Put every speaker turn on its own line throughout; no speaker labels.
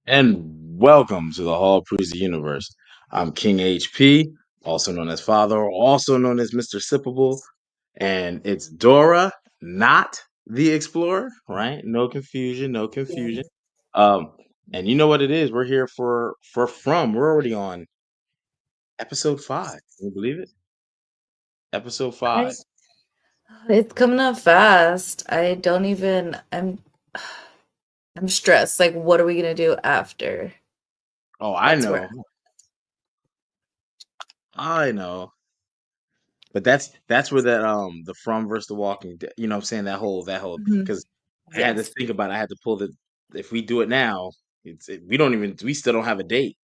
And welcome to the Hall Priest Universe. I'm King HP, also known as Father, also known as Mr. Sippable, and it's Dora, not the Explorer, right? No confusion, no confusion. Um, and you know what it is? We're here for From. We're already on episode 5. Can you believe it? Episode 5.
I, it's coming up fast. I don't even. I'm stressed. Like, what are we gonna do after?
Oh, I
That's where.
know. I know. But that's where that the From versus the Walking Dead, you know what I'm saying, that whole
Mhm.
because I had to
Yes.
think about it. I had to pull the if we do it now, we don't even we still don't have a date.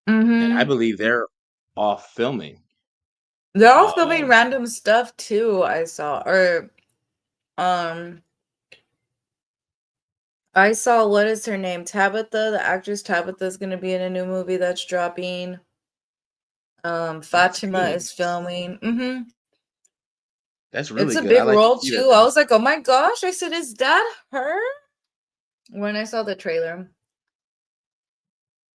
And I
Mm-hmm.
believe they're off filming.
They're all filming
Um
random stuff too. I saw, or um, I saw what is her name? Tabitha, the actress Tabitha is gonna be in a new movie that's dropping.
that's
Fatima
good.
is filming. Mm-hmm.
That's
It's
really
a
good. I
big
like to
role
see that.
too. I was like, oh my gosh! I said, is that her? When I saw the trailer.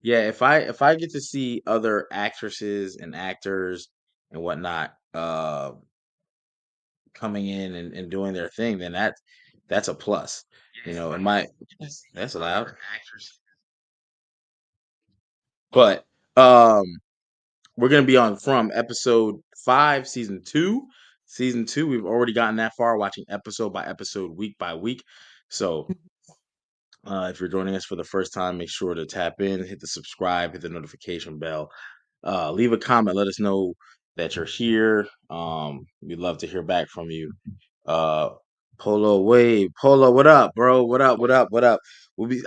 Yeah, if I get to see other actresses and actors and whatnot coming in and doing their thing, then that's a plus. You know, and my that's allowed. But um we're gonna be on from episode 5, season 2. Season 2, we've already gotten that far, watching episode by episode, week by week. So if you're joining us for the first time, make sure to tap in, hit the subscribe, hit the notification bell, leave a comment, let us know that you're here. We'd love to hear back from you. Uh, Polo Wave, Polo, what up, bro? What up? What up? What up?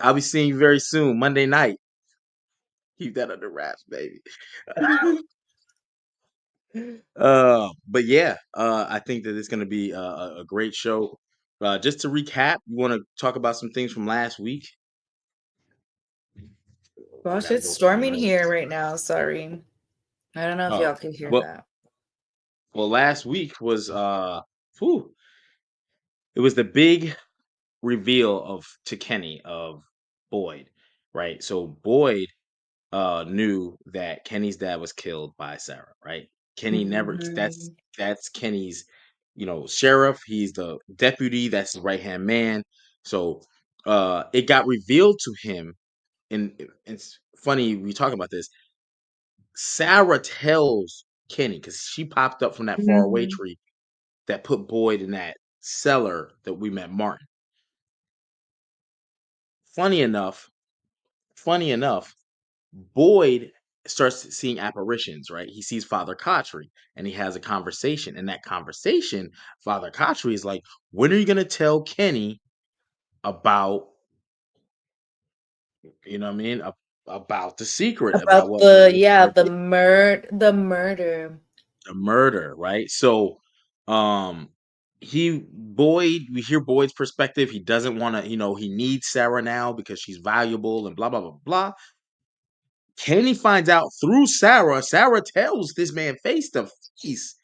I'll be seeing you very soon, Monday night. Keep that under wraps, baby. But yeah, I think that it's going to be a great show. Just to recap, you want to talk about some things from last week? I
Gosh,
gotta
it's
go through my
storming here
notes.
right now. Sorry. I don't know if
Oh,
y'all can hear
well,
that.
last week was whew, it was the big reveal of to Kenny of Boyd, right? So Boyd knew that Kenny's dad was killed by Sarah, right? Kenny never
Mhm.
that's Kenny's, sheriff, he's the deputy, that's his right-hand man. So it got revealed to him, and it's funny we talk about this. Sarah tells Kenny because she popped up from that faraway
Mhm.
tree that put Boyd in that cellar that we met Martin. Funny enough, funny enough, Boyd starts seeing apparitions, right? He sees Father Kotri and he has a conversation. In that conversation, Father Kotri is like, when are you going to tell Kenny about, you know what I mean? About the secret, about
About the yeah,
what
the
did
murder.
the murder, right? So, um, we hear Boyd's perspective. He doesn't want to, he needs Sarah now because she's valuable and blah, blah, blah, blah. Kenny finds out through Sarah. Sarah tells this man face to face.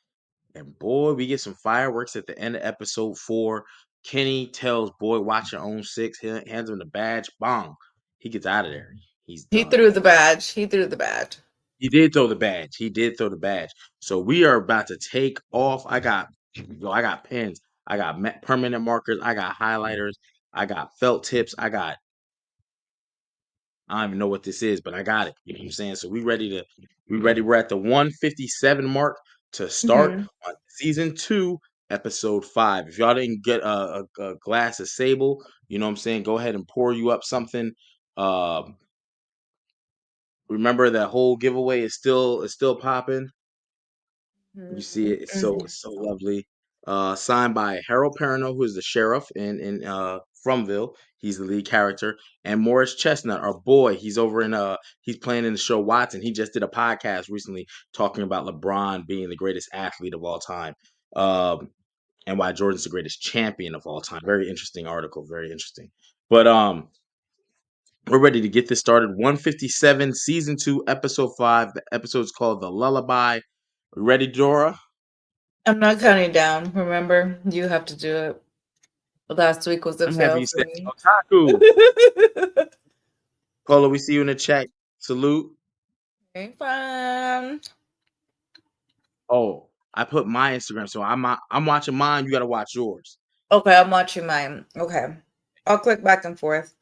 And boy, we get some fireworks at the end of episode 4. Kenny tells Boyd, watch your own six, hands him the badge, bong. He gets out of there. He's
He
done.
threw the badge. He threw the badge.
He did throw the badge. He did throw the badge. So we are about to take off. I got pens. I got permanent markers. I got highlighters. I got felt tips. I don't even know what this is, but I got it. You know what I'm saying? So we ready. We're at the 157 mark to start
Mhm.
on season 2, episode 5. If y'all didn't get a glass of Sable, you know what I'm saying? Go ahead and pour you up something. Um, Remember that whole giveaway is still popping. You see it.
Mhm.
It's so lovely. Signed by Harold Perrineau, who is the sheriff in Fromville. He's the lead character, and Morris Chestnut, our boy. He's playing in the show Watson. He just did a podcast recently talking about LeBron being the greatest athlete of all time, and why Jordan's the greatest champion of all time. Very interesting article. Very interesting. But we're ready to get this started. 157, season 2, episode 5. The episode's called The Lullaby. Ready, Dora?
I'm not counting down. Remember, you have to do it. Last week was a
I'm happy
fail
you
for
said
me.
otaku. Polo, we see you in the chat. Salute.
Very fun.
Oh, I put my Instagram, so I'm watching mine. You gotta watch yours.
Okay, I'm watching mine. Okay. I'll click back and forth.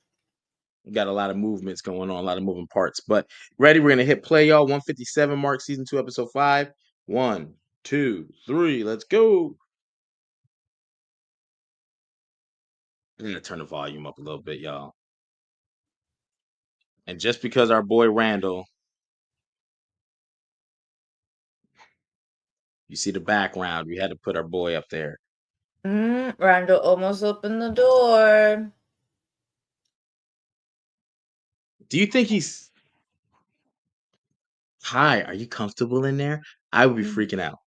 We got a lot of movements going on, a lot of moving parts. But ready, we're gonna hit play, y'all. 157 mark, season 2, episode 5. 1, 2, 3, let's go. I'm gonna turn the volume up a little bit, y'all. And just because our boy Randall, you see the background, we had to put our boy up there.
Randall almost opened the door.
Do you think he's hi? Are you comfortable in there? I would be freaking out.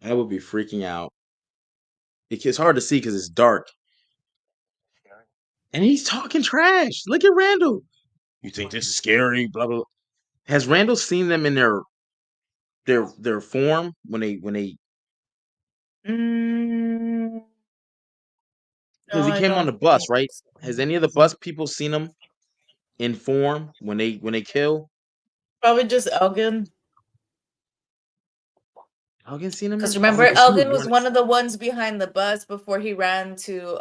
I would be freaking out. It's hard to see because it's dark. And he's talking trash. Look at Randall. You think this is scary? Blah blah. Has Randall seen them in their form when they
Mm,
because
no,
he
I
came on
don't
the bus,
think
right?
so.
Has any of the bus people seen him in form when they kill?
Probably just Elgin.
Elgin seen him
Because
in oh
remember,
because he was
Elgin was
running.
one of the ones behind the bus before he ran to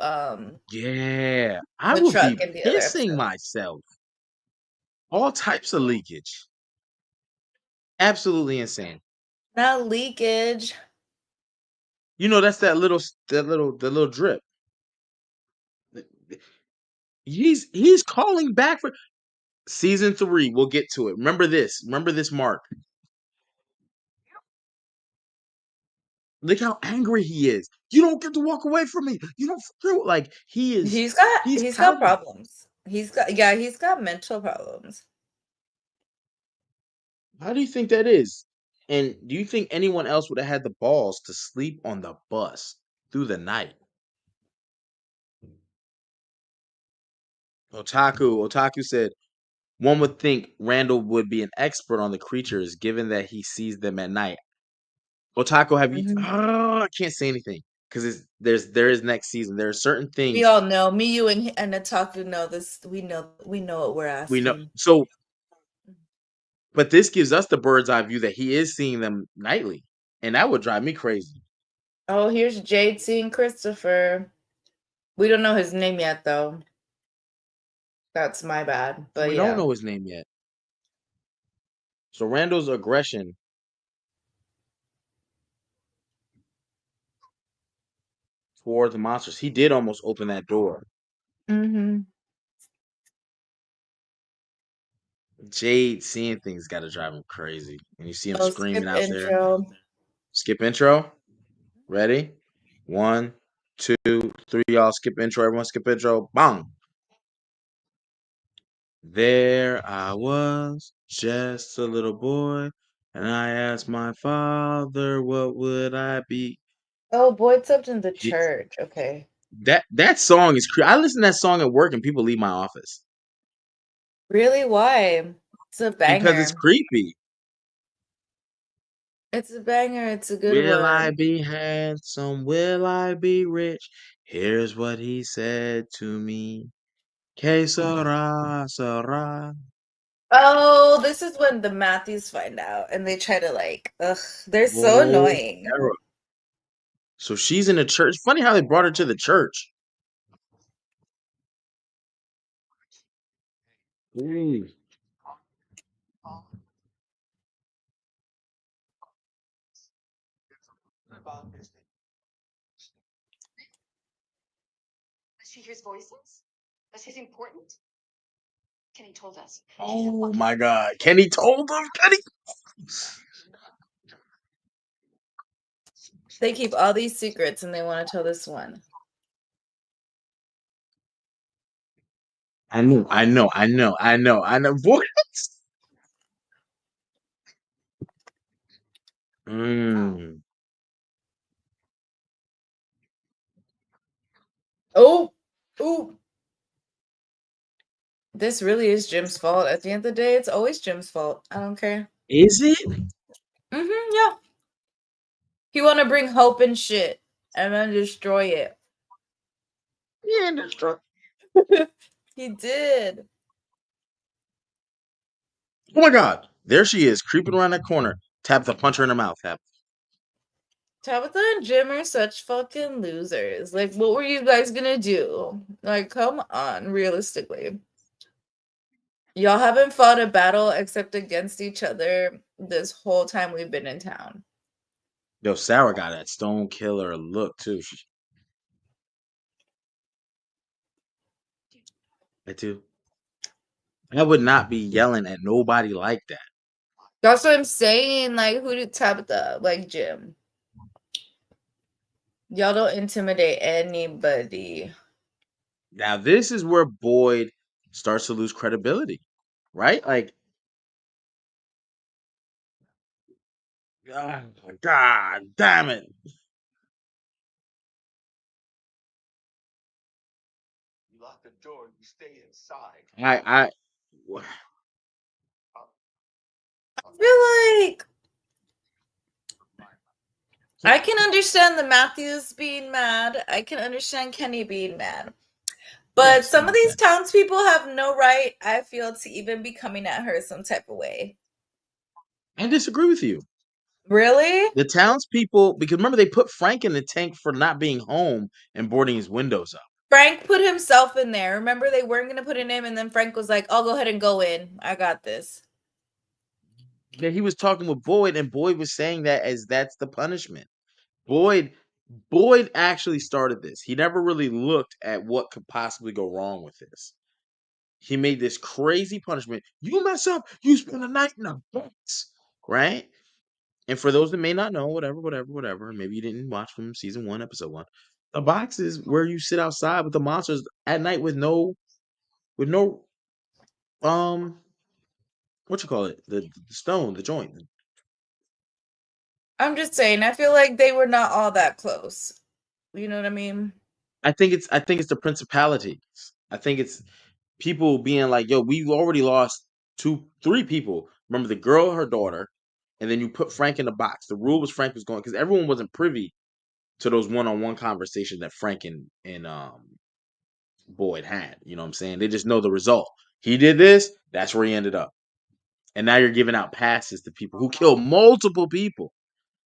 Yeah, I
the
would
truck
be
in the other
pissing
episode.
myself. All types of leakage. Absolutely insane.
Not leakage.
You know that's that little drip. He's calling back for season 3. We'll get to it. Remember this. Remember this, Mark. Look how angry he is. You don't get to walk away from me. You don't like he is.
He's got
He's
he's got
pouting.
problems. He's got mental problems.
How do you think that is? And do you think anyone else would have had the balls to sleep on the bus through the night? Otaku said one would think Randall would be an expert on the creatures given that he sees them at night. Otaku, have you?
Mhm.
Oh, I can't say anything because there is next season. There are certain
We
things
all know. Me, you, and Nataku know this. We know what we're
we know.
asking.
So, but this gives us the bird's eye view that he is seeing them nightly, and that would drive me crazy.
Oh, here's Jade seeing Christopher. We don't know his name yet, though. That's my bad. But
We don't
yeah.
know his name yet. So Randall's aggression toward the monsters, he did almost open that door.
Mm-hmm.
Jade seeing things got to drive him crazy, and you see him
Oh,
screaming
skip
out there.
intro.
Skip intro. Ready? 1, 2, 3. Y'all skip intro. Everyone skip intro. Bang. There I was, just a little boy, and I asked my father, what would I be?
Oh, Boyd's up in the
He-
church. Okay.
that song is I listen to that song at work, and people leave my office
Really? Why? It's a
because it's
banger.
creepy.
It's a banger. It's a good
Will I
one.
be handsome? Will I be rich? Here's what he said to me. Que sera, sera.
Oh, this is when the Matthews find out and they try to like, ugh, they're so
Oh,
annoying.
Sarah. So she's in the church. Funny how they brought her to the church. Mm.
She hears voices? That she's important? Kenny told us.
Oh my God. Kenny told them. Kenny.
They keep all these secrets and they want to tell this one.
I know. What? Mm.
Oh, ooh. This really is Jim's fault. At the end of the day, it's always Jim's fault. I don't care.
Is it?
Yeah. He want to bring hope and shit and then destroy it.
Yeah, that's true.
He did.
Oh my God. There she is, creeping around that corner. Tabitha, punch her in the mouth, Tab.
Tabitha and Jim are such fucking losers. Like, what were you guys gonna do? Like, come on, realistically. Y'all haven't fought a battle except against each other this whole time we've been in town.
Yo, Sarah got that stone killer look too. I do. I would not be yelling at nobody like that.
That's what I'm saying. Like, who did Tabitha? Like Jim. Y'all don't intimidate anybody.
Now, this is where Boyd starts to lose credibility, right? Like, oh, God damn it.
You lock the door, you stay inside.
I
I feel like I can understand the Matthews being mad. I can understand Kenny being mad. But
Yes,
some of these
100%.
townspeople have no right, I feel, to even be coming at her some type of way.
I disagree with you.
Really?
The townspeople, because remember, they put Frank in the tank for not being home and boarding his windows up.
Frank put himself in there. Remember, they weren't going to put in him, and then Frank was like, I'll go ahead and go in. I got this.
Yeah, he was talking with Boyd, and Boyd was saying that as that's the punishment. Boyd actually started this. He never really looked at what could possibly go wrong with this. He made this crazy punishment. You mess up, you spend the night in a box, right? And for those that may not know, whatever, maybe you didn't watch from season 1, episode 1. The box is where you sit outside with the monsters at night with no what you call it? The stone, the joint.
I'm just saying, I feel like they were not all that close. You know what I mean?
I think it's the principalities. I think it's people being like, yo, we've already lost 3 people. Remember the girl, her daughter, and then you put Frank in the box. The rule was Frank was going because everyone wasn't privy to those one-on-one conversations that Frank and Boyd had. You know what I'm saying? They just know the result. He did this, that's where he ended up. And now you're giving out passes to people who killed multiple people.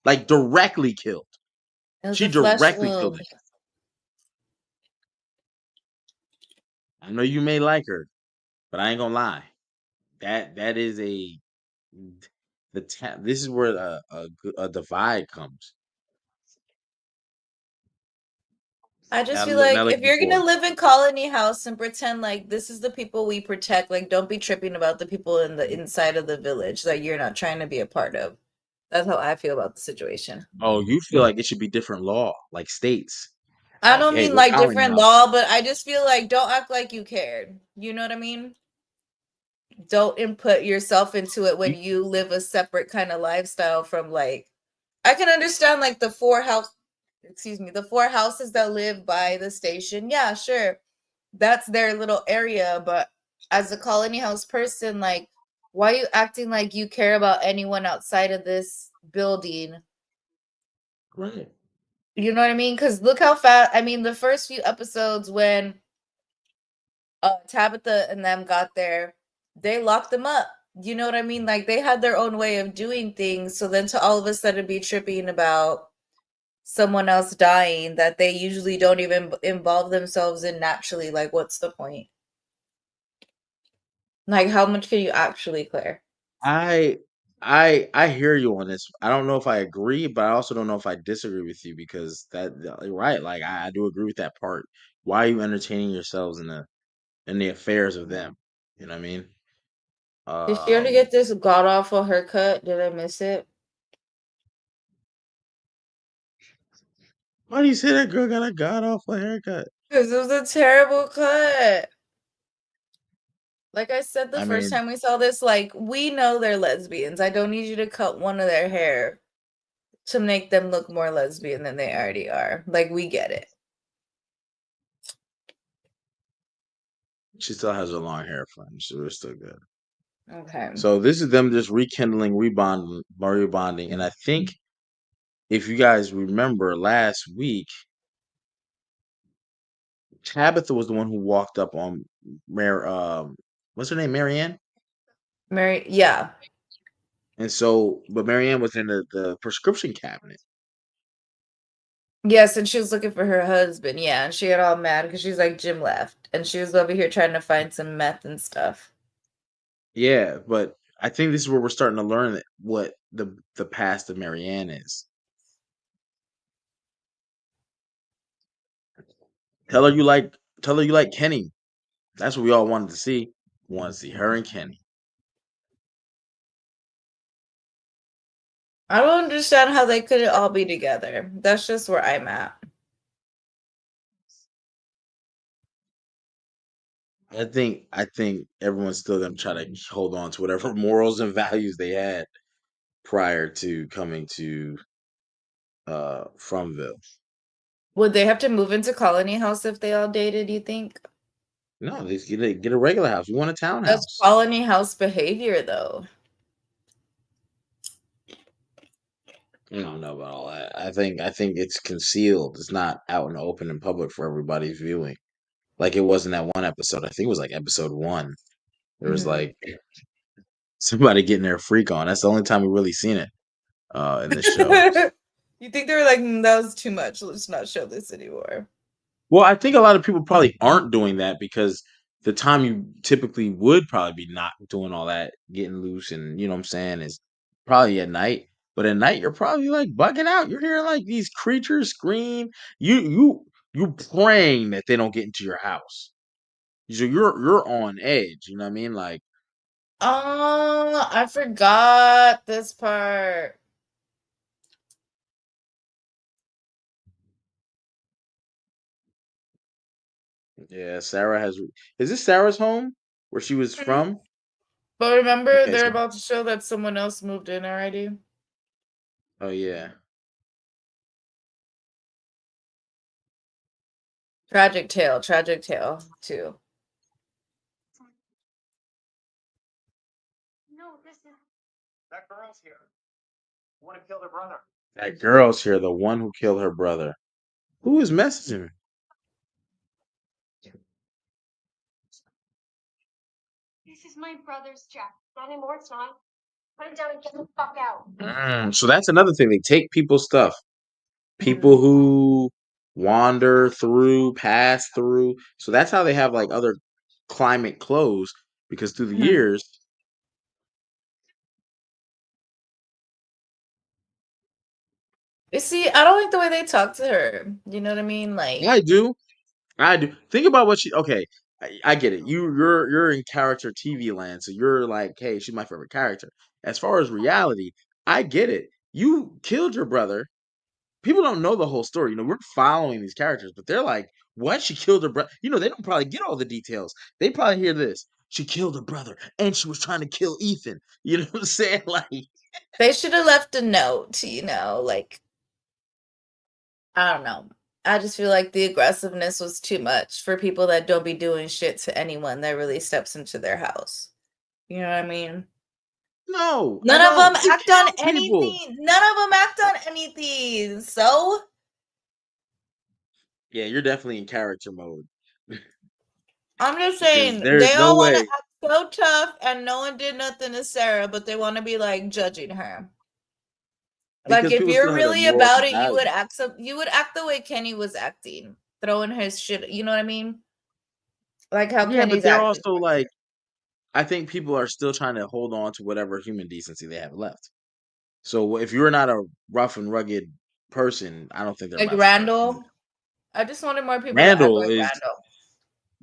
Like directly killed.
It was
She
a flesh
directly killed
wound.
it. I know you may like her, but I ain't gonna lie. That is this is where a divide comes.
I just
Now
feel
look, now
like
look
if
at
you're
Boyd.
gonna live in Colony House and pretend like this is the people we protect, like don't be tripping about the people in the inside of the village that you're not trying to be a part of. That's how I feel about the situation.
Oh, you feel like it should be different law, like states.
I
Like,
don't
hey,
mean
we're
like
Colony
different
House.
law, but I just feel like don't act like you cared. You know what I mean? Don't input yourself into it when you live a separate kind of lifestyle from like I can understand like the four houses that live by the station. Yeah, sure. That's their little area, but as a colony house person, like why are you acting like you care about anyone outside of this building?
Right.
You know what I mean? Because look how fast, I mean, the first few episodes when Tabitha and them got there, they locked them up. You know what I mean? Like they had their own way of doing things. So then to all of a sudden be tripping about someone else dying that they usually don't even involve themselves in naturally, like what's the point? Like how much can you actually clear?
I I hear you on this. I don't know if I agree, but I also don't know if I disagree with you because you're right. Like I do agree with that part. Why are you entertaining yourselves in the affairs of them? You know what I mean?
Did she already
Um,
get this god awful haircut? Did I miss it?
why do you say that girl got a god awful haircut?
Because it was a terrible cut. Like I said the
I
first
mean,
time we saw this, like we know they're lesbians. I don't need you to cut one of their hair to make them look more lesbian than they already are. Like we get it.
she still has her long hair, friends, so we're still good.
Okay.
So this is them just rekindling, rebonding, and I think if you guys remember last week, Tabitha was the one who walked up on what's her name, Marianne?
Mary, yeah.
And so, but Marianne was in the prescription cabinet.
Yes, and she was looking for her husband, yeah, and she got all mad because she's like, Jim left, and she was over here trying to find some meth and stuff.
Yeah, but I think this is where we're starting to learn what the past of Marianne is. Tell her you like Kenny. That's what we all wanted to see. We want to see her and Kenny.
I don't understand how they couldn't all be together. That's just where I'm at.
I think everyone's still gonna try to hold on to whatever morals and values they had prior to coming to Fromville.
Would they have to move into Colony House if they all dated, you think?
No, they just get a regular house. We want a
That's
townhouse.
Colony House behavior, though.
I don't know about all that. I think it's concealed. It's not out in the open in public for everybody's viewing. Like it was in that one episode. I think it was like episode 1. There was
Mhm.
like somebody getting their freak on. That's the only time we really seen it in the show.
You think they were like, that was too much. Let's not show this anymore.
Well, I think a lot of people probably aren't doing that because the time you typically would probably be not doing all that, getting loose, and you know what I'm saying, is probably at night. But at night, you're probably like bugging out. You're hearing like these creatures scream. You praying that they don't get into your house. So you're on edge. You know what I mean? Like
Oh, I forgot this part.
yeah, Sarah has. Is this Sarah's home where she was from?
But remember,
Okay,
they're
so
about to show that someone else moved in already.
oh yeah.
Tragic tale too.
No, this is.
That girl's here. The one who killed her brother.
That girl's here, the one who killed her brother. Who is messaging her?
This is my brother's Jack. Not anymore, it's not. Put it down and get the fuck out.
So that's another thing. They take people's stuff. People who wander through, pass through. So that's how they have like other climate clothes because through the years,
You see, I don't like the way they talk to her. You know what I mean? Like,
I do. I do. Think about what she. Okay, I get it. You're in character TV land, so you're like, hey, she's my favorite character. As far as reality, I get it. You killed your brother. People don't know the whole story. You know, we're following these characters, but they're like, what? She killed her brother. You know, they don't probably get all the details. They probably hear this. She killed her brother and she was trying to kill Ethan. You know what I'm saying? Like,
they should have left a note, like, I don't know. I just feel like the aggressiveness was too much for people that don't be doing shit to anyone that really steps into their house. You know what I mean?
no, I
None of them
don't. You
act on
kill people.
anything. None of them act on anything. So
Yeah, you're definitely in character mode
I'm just
because
saying
there's
they
no
all want to
way.
act so tough, and no one did nothing to Sarah, but they want to be like judging her. Like
Because
if
people still
you're
have their
really
morals
about
and
it,
values.
you would act the way Kenny was acting, throwing his shit. You know what I mean? Like how
Yeah, but
Kenny's
they're
acting.
also like, I think people are still trying to hold on to whatever human decency they have left. So if you're not a rough and rugged person, I don't think they're
Like
about to start.
Randall. I just wanted more people to act
Randall
like
is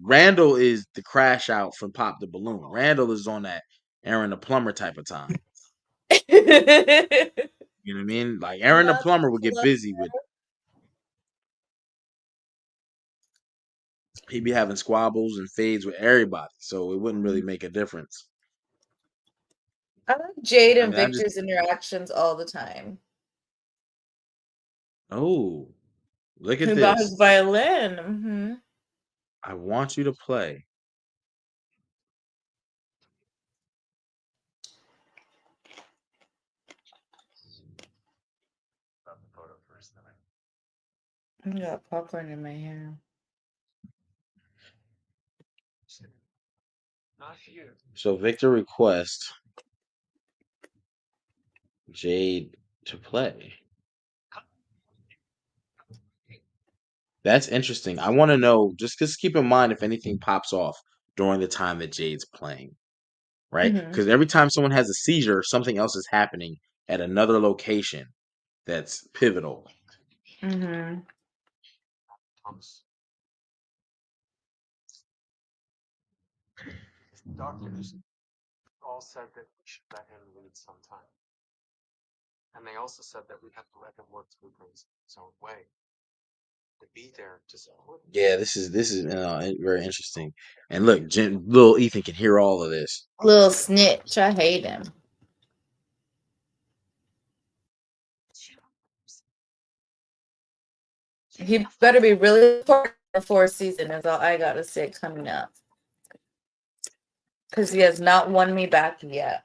Randall is the crash out from Pop the Balloon. Randall is on that Aaron the Plumber type of time.
Randall.
You know what I mean? Like Aaron the Plumber would get busy with. He'd be having squabbles and fades with everybody, so it wouldn't really make a difference.
I like Jade
I
and
mean, I just
Victor's interactions all the time.
oh, look at
About his
this.
violin. Hmm.
I want you to play.
Found the photo first, then I
I got popcorn in my hair.
Not you.
So Victor requests Jade to play. That's interesting. I want to know, just keep in mind if anything pops off during the time that Jade's playing, right?
Mm-hmm.
Because every time someone has a seizure, something else is happening at another location that's pivotal.
Mm-hmm.
Thomas. Doctors all said that we should let him lead sometime. And they also said that we have to let him work through things his own way. To be there to support him.
Yeah, this is very interesting. And look, little Ethan can hear all of this.
Little snitch. I hate him. He better be really important in the fourth season, is all I gotta say coming up. Because he has not won me back yet.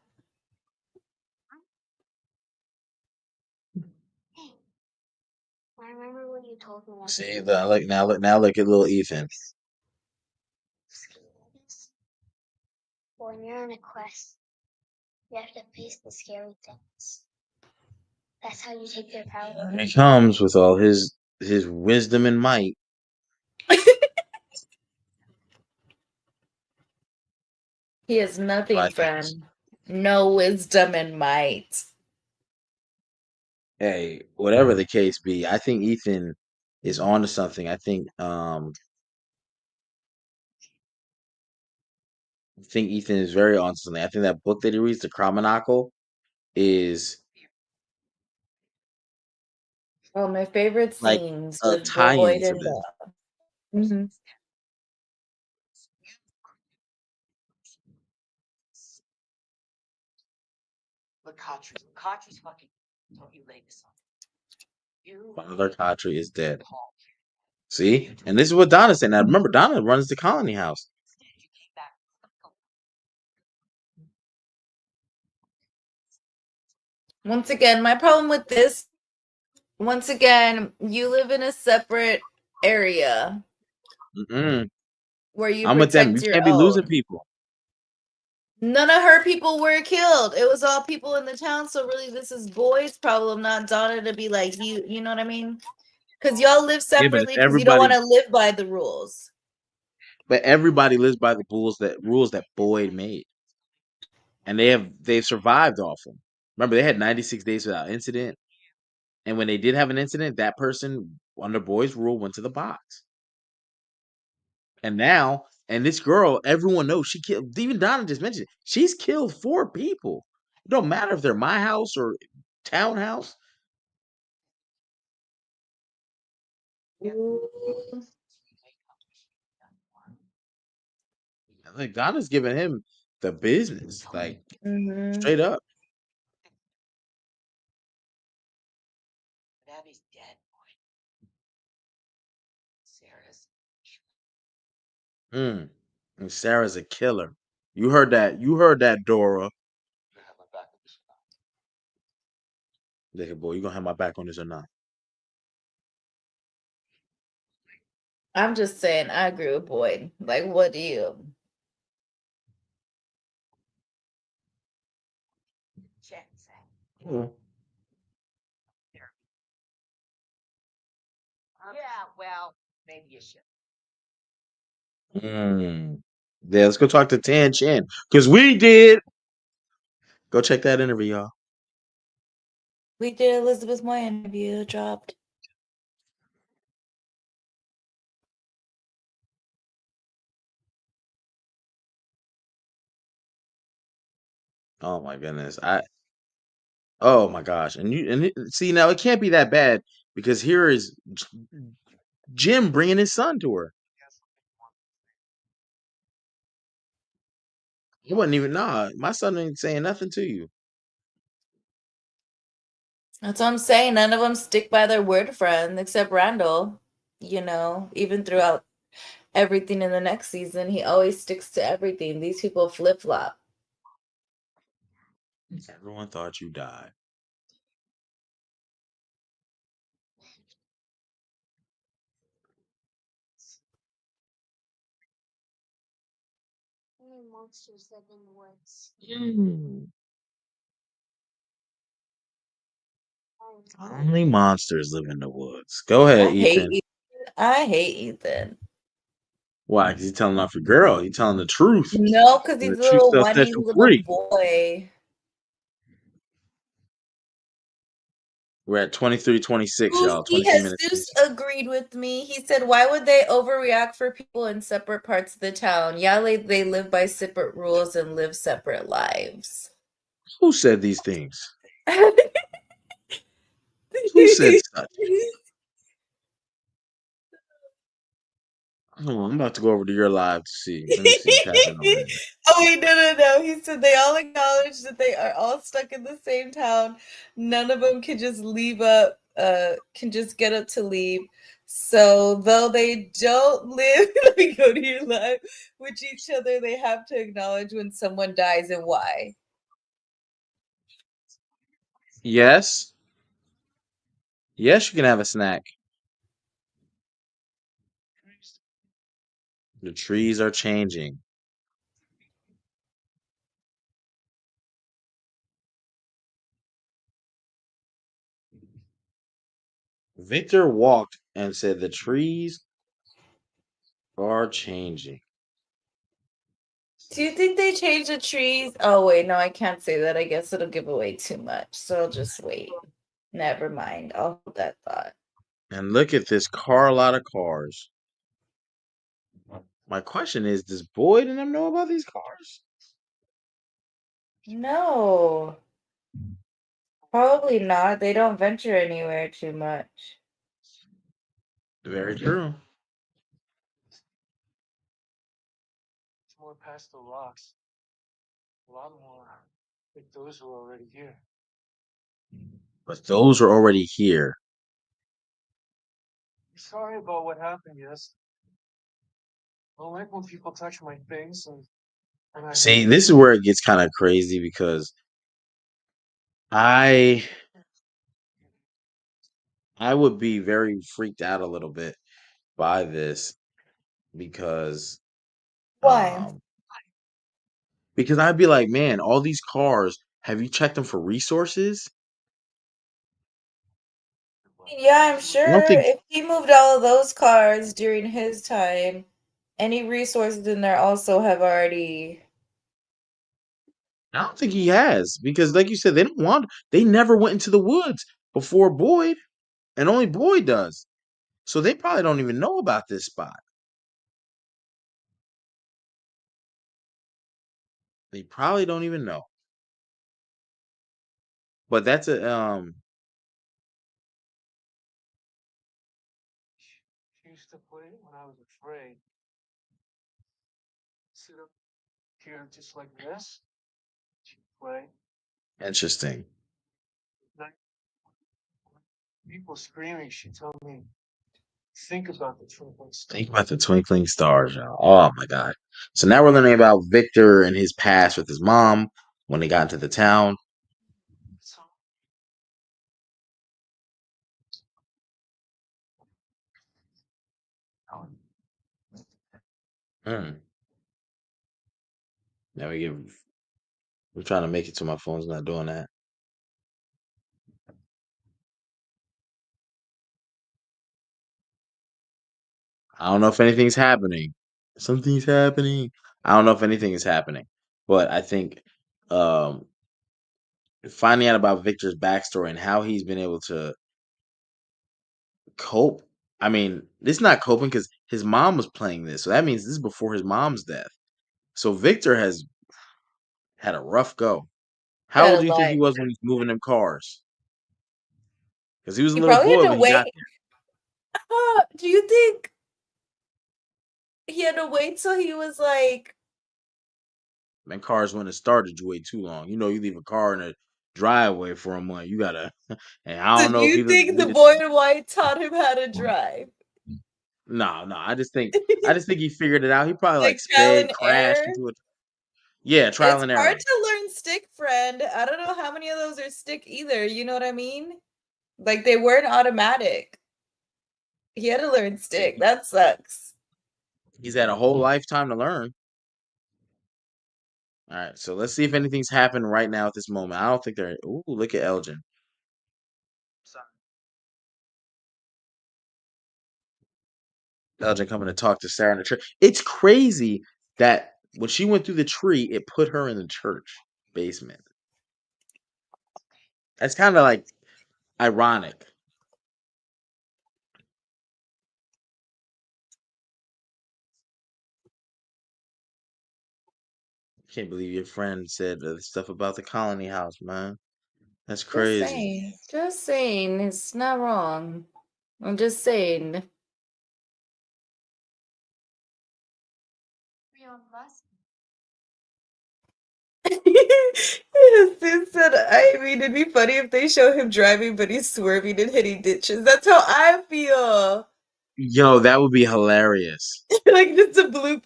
I remember when you told me that.
See, now look at little Ethan.
When you're on a quest, you have to face the scary things. That's how you take their power.
He comes with all his wisdom and might.
He has nothing,
I think
friend. No wisdom and might.
hey, whatever the case be, I think Ethan is on to something. I think Ethan is very on to something. I think that book that he reads, The Chromonacle, is
Oh, my favorite
like
scenes
a
with
tie-in
Boyd
to
and
this.
Mhm.
Look, Khatri's fucking. Don't you lay this on. You.
Father Khatri is dead. See? And this is what Donna said. Now remember, Donna runs the colony house.
Once again, my problem with this, once again, you live in a separate area
Mm-mm.
where you
I'm with them. You
protect your
can't be losing
own.
people.
None of her people were killed. It was all people in the town. So really, this is Boyd's problem, not Donna to be like, you know what I mean? Because y'all live
Yeah, but if
separately because you don't want
everybody
to live by the rules.
lives by the rules that Boyd made. And they've survived off them. Remember, they had 96 days without incident. And when they did have an incident, that person under Boyd's rule went to the box. And now, and this girl, everyone knows she killed. Even Donna just mentioned it. She's killed 4 people. It don't matter if they're my house or townhouse. Like Donna's giving him the business, like
Mm-hmm.
straight up.
Abby's dead, boy. Sarah's.
And Sarah's a killer. You heard that? You heard that, Dora?
You have my back on this.
Nigga, boy, you gonna have my back on this or not?
I'm just saying, I agree with Boyd. Like, what do you?
Mm.
Yeah, well, maybe you should.
Yeah, let's go talk to Tan Chin because we did. Go check that interview, y'all.
We did Elizabeth Moy interview dropped.
Oh my goodness, oh my gosh, see now it can't be that bad because here is Jim bringing his son to her. He wasn't even my son ain't saying nothing to you.
That's what I'm saying. None of them stick by their word, friend, except Randall. You know, even throughout everything in the next season, he always sticks to everything. These people flip flop.
Everyone thought you died.
Only monsters live in the woods.
Only monsters live in the woods. Go ahead,
I hate
Ethan.
Ethan. I hate Ethan.
Why? Because he's telling off your girl. He's telling the truth.
No, because
And
he's
the
a
truth
little
shall set
whiny
you
little
free.
boy.
We're at 23:26, y'all.
He
23 minutes.
Jesus agreed with me. He said, why would they overreact for people in separate parts of the town? Yeah, they live by separate rules and live separate lives.
Who said these things? Who said such? Hold on, I'm about to go over to your live to see. Let me see what's happening over there.
Oh wait, no. He said they all acknowledge that they are all stuck in the same town. None of them can just leave up, can just get up to leave. So though they don't live, let me go to your live, with each other, they have to acknowledge when someone dies and why.
Yes. Yes, you can have a snack. The trees are changing. Victor walked and said the trees are changing.
Do you think they changed the trees? Oh wait, no, I can't say that. I guess it'll give away too much. So I'll just wait. Never mind. I'll hold that thought.
And look at this car, a lot of cars. My question is, does Boyd and them know about these cars?
No, probably not. They don't venture anywhere too much.
Very true.
It's more past the rocks. A lot more. Like those were already here.
But those are already here.
Sorry about what happened, yes. I don't like when people touch my things and I
See, this is where it gets kind of crazy because I would be very freaked out a little bit by this because
Why?
because I'd be like, man, all these cars, have you checked them for resources?
Yeah, I'm
I
sure
don't think
if he moved all of those cars during his time, any resources in there also have already.
he has because like you said, they never went into the woods before Boyd, and only Boyd does. So they probably don't even know about this spot. They probably don't even know. But that's a
She used to play when I was afraid. Sit up here just like this. She'd play.
interesting.
Night. People screaming, she'd tell me, think about the twinkling stars.
Think about the twinkling stars, y'all. Oh my god. So now we're learning about Victor and his past with his mom when he got into the town.
So,
Hmm. Now we're trying to make it to my phone's not doing that. I don't know if anything's happening. Something's happening. I don't know if anything is happening. But I think um finding out about Victor's backstory and how he's been able to cope. I mean, this is not coping because his mom was playing this. So that means this is before his mom's death. So Victor has had a rough go. How old
Gotta
do you think he
lie.
was when he's moving them cars? Because he was a
He
little
probably had
boy
to
when he got
wait. Do you think he had to wait till he was like?
there. Man, cars wouldn't have started you wait too long. You know, you leave a car in a driveway for a month. You gotta, and I
So
don't
do
know if
you
he
think the
needed.
boy in white taught him how to drive?
No. I just think he figured it out. He probably like
Like trial
sped,
and
crashed
error.
into it. Yeah, trial
It's
and
hard
error.
to learn stick, friend. I don't know how many of those are stick either. You know what I mean? Like they weren't automatic. He had to learn stick. That sucks.
He's had a whole lifetime to learn. All right, so let's see if anything's happened right now at this moment. I don't think they're. Ooh, look at Elgin. Elgin coming to talk to Sarah in the church. It's crazy that when she went through the tree, it put her in the church basement. That's kind of like ironic. Can't believe your friend said stuff about the colony house, man. That's
Just
crazy.
saying. Just saying. It's not wrong. I'm just saying.
Elon Musk.
Sid said, I mean, it'd be funny if they show him driving, but he's swerving and hitting ditches. That's how I feel.
Yo, that would be hilarious.
Like, just the bloopers.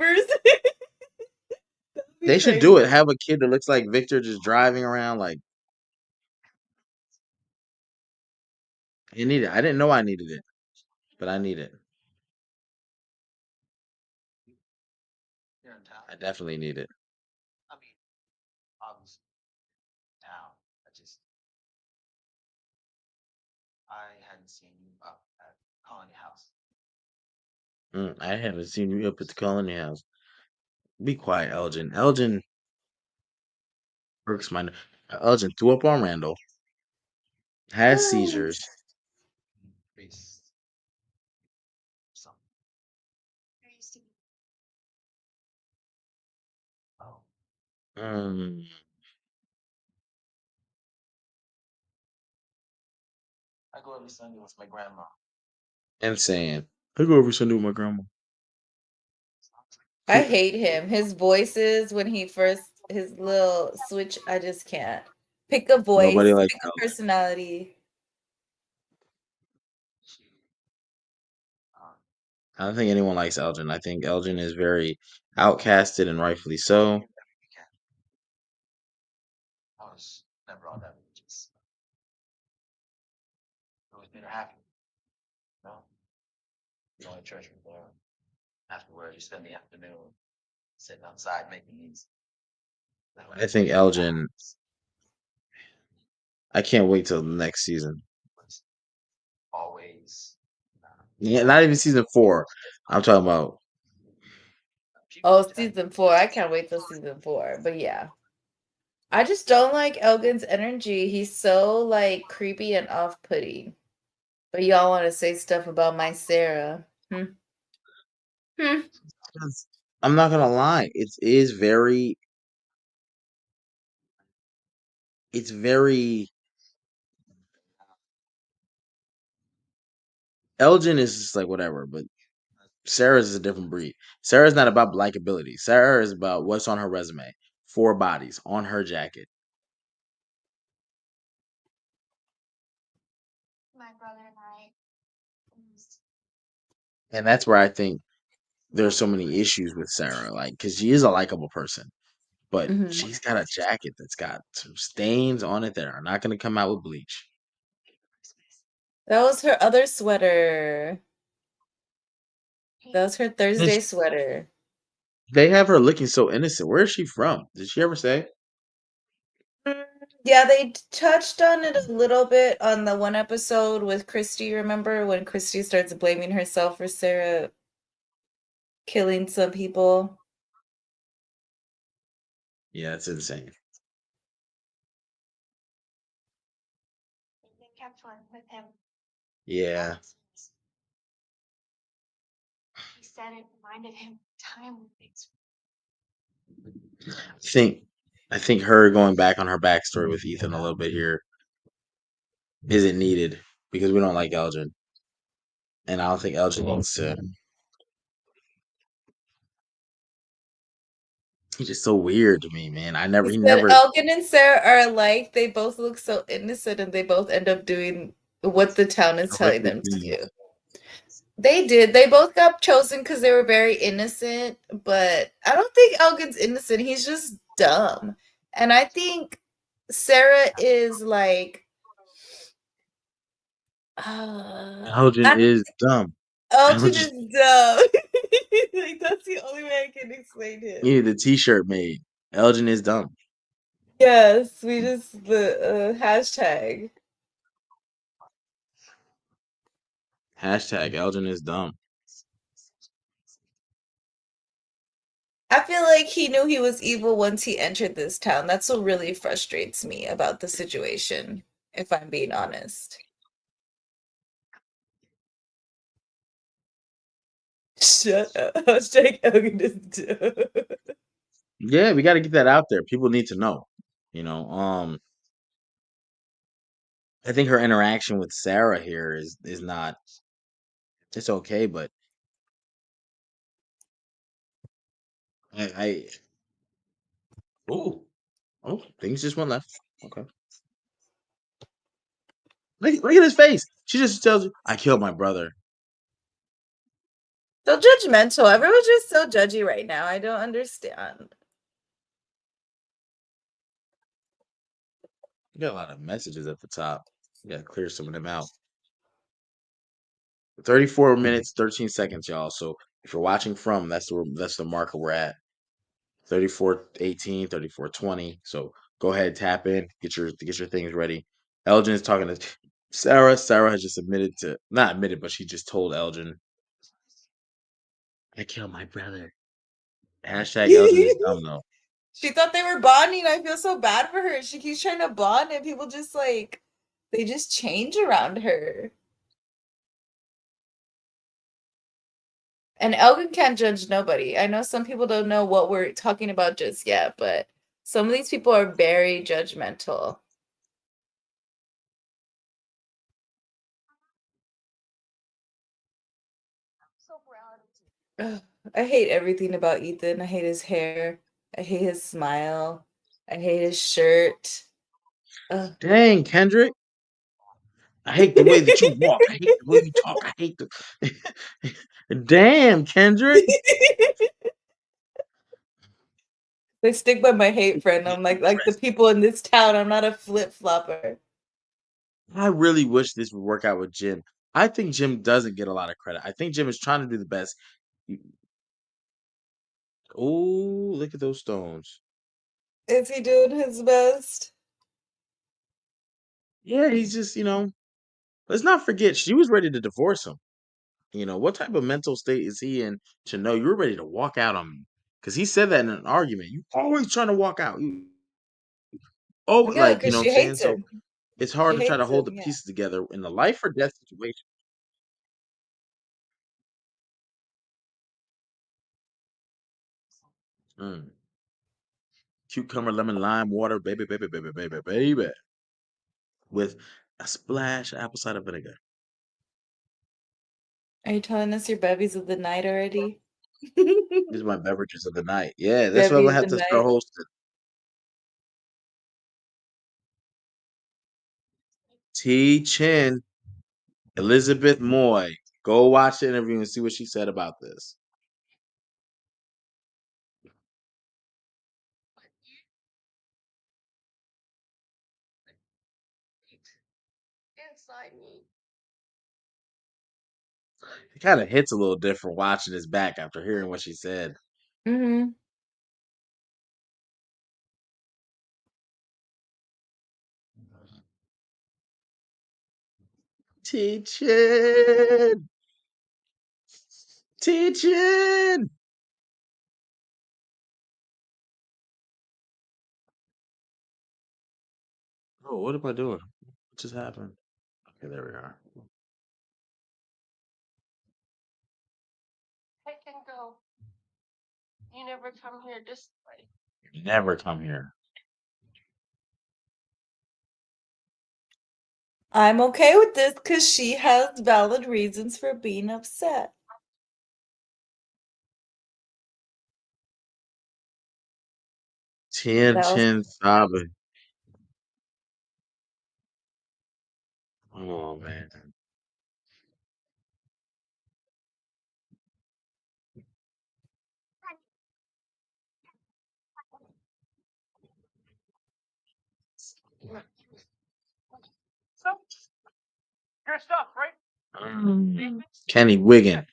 That'd be
They should do it.
crazy.
Have a kid that looks like Victor just driving around like you need it. I didn't know I needed it, but I need it.
You're in town.
I definitely need it.
I mean, obviously, town. I hadn't seen you up at Colony House.
I haven't seen you up at the colony house. Be quiet, Elgin. Elgin works my. Elgin threw up on Randall. Has seizures.
Priest. Something.
There used to be.
Oh.
Um,
I go every Sunday with my grandma.
insane. I go every Sunday with my grandma.
I hate him. His voices when he first his little switch, I just can't. Pick a voice,
Nobody likes
pick a
Elgin.
personality.
Um,
I don't think anyone likes Elgin. I think Elgin is very outcasted and rightfully so.
every weekend. I was never all that religious. It always made her happy. No. Going to church with her. Afterwards, you spend the afternoon sitting outside making these.
I think Elgin. I can't wait till the next season.
was always.
Yeah, not even season 4. I'm talking about.
Oh, season 4. I can't wait till season 4. But yeah. I just don't like Elgin's energy. He's so like creepy and off-putting. But y'all want to say stuff about my Sarah.
I'm not gonna lie. It is very. It's very. Elgin is just like whatever, but Sarah's is a different breed. Sarah's not about likability. Sarah is about what's on her resume. 4 bodies on her jacket.
My brother and I.
And that's where I think there's so many issues with Sarah, like because she is a likable person, but
Mhm.
she's got a jacket that's got some stains on it that are not going to come out with bleach.
That was her other sweater. That was her
And
Thursday sweater.
they have her looking so innocent. Where is she from? Did she ever say?
Yeah, they touched on it a little bit on the one episode with Christy. Remember when Christy starts blaming herself for Sarah killing some people?
Yeah, it's insane.
They kept one with him.
Yeah.
He said it reminded him of time when things.
I think her going back on her backstory with Ethan a little bit here isn't needed because we don't like Elgin. And I don't think Elgin needs to. He's just so weird to me, man. He
He said
never.
Elgin and Sarah are alike. They both look so innocent and they both end up doing what the town is telling them to do. They did. They both got chosen because they were very innocent, but I don't think Elgin's innocent. He's just dumb. And I think Sarah is like
Elgin is dumb.
Elgin is dumb. Like that's the only way I can explain him.
You need a T-shirt made. Elgin is dumb.
Yes, we just the hashtag.
Hashtag Elgin is dumb.
I feel like he knew he was evil once he entered this town. That's what really frustrates me about the situation, if I'm being honest. Shut up. Hashtag Elgin is dumb.
Yeah, we got to get that out there. People need to know. You know, I think her interaction with Sarah here is not. It's okay, but I oh things just went left. Okay, look at his face. She just tells you, "I killed my brother."
So judgmental. Everyone's just so judgy right now. I don't understand.
You got a lot of messages at the top. You got to clear some of them out. 34 minutes, 13 seconds, y'all. So if you're watching from, that's the marker we're at. 34:18, 34:20. So go ahead, tap in, get your things ready. Elgin is talking to Sarah. Sarah has just not admitted, but she just told Elgin, I killed my brother. Hashtag Elgin is dumb though.
She thought they were bonding. I feel so bad for her. She keeps trying to bond, and people just like they just change around her. And Elgin can't judge nobody. I know some people don't know what we're talking about just yet, but some of these people are very judgmental.
So proud.
Ugh, I hate everything about Ethan. I hate his hair. I hate his smile. I hate his shirt. Ugh.
Dang, Kendrick. I hate the way that you walk. I hate the way you talk. I hate the Damn, Kendrick.
They stick by my hate friend. I'm like the people in this town. I'm not a flip flopper.
I really wish this would work out with Jim. I think Jim doesn't get a lot of credit. I think Jim is trying to do the best. Oh, look at those stones.
Is he doing his best?
Yeah, he's just, let's not forget she was ready to divorce him. What type of mental state is he in to know you're ready to walk out on me? Because he said that in an argument. You always trying to walk out.
Yeah,
You
because
know what
she
I'm saying?
hates
So
him.
it's hard
She
to try to
hates
hold the
him. Yeah.
pieces together in the life or death situation. Mm. Cucumber, lemon, lime, water, baby, baby, baby, baby, baby, with a splash of apple cider vinegar.
Are you telling us your bevies of the night already?
These are my beverages of the night. Yeah, that's what I'm
Bevy
gonna
of
have
the
to start
night.
hosting. T. Chin, Elizabeth Moy. Go watch the interview and see what she said about this.
Inside me.
It kind of hits a little different watching this back after hearing what she said.
Mm-hmm.
T. Chin, T. Chin. Oh, what am I doing? What just happened? Okay, there we are.
I can go. You never come here this way.
Never come here.
I'm okay with this because she has valid reasons for being upset.
Tien
That was
Chin Sabe. Oh man.
So, your stuff, right?
Kenny Wiggin.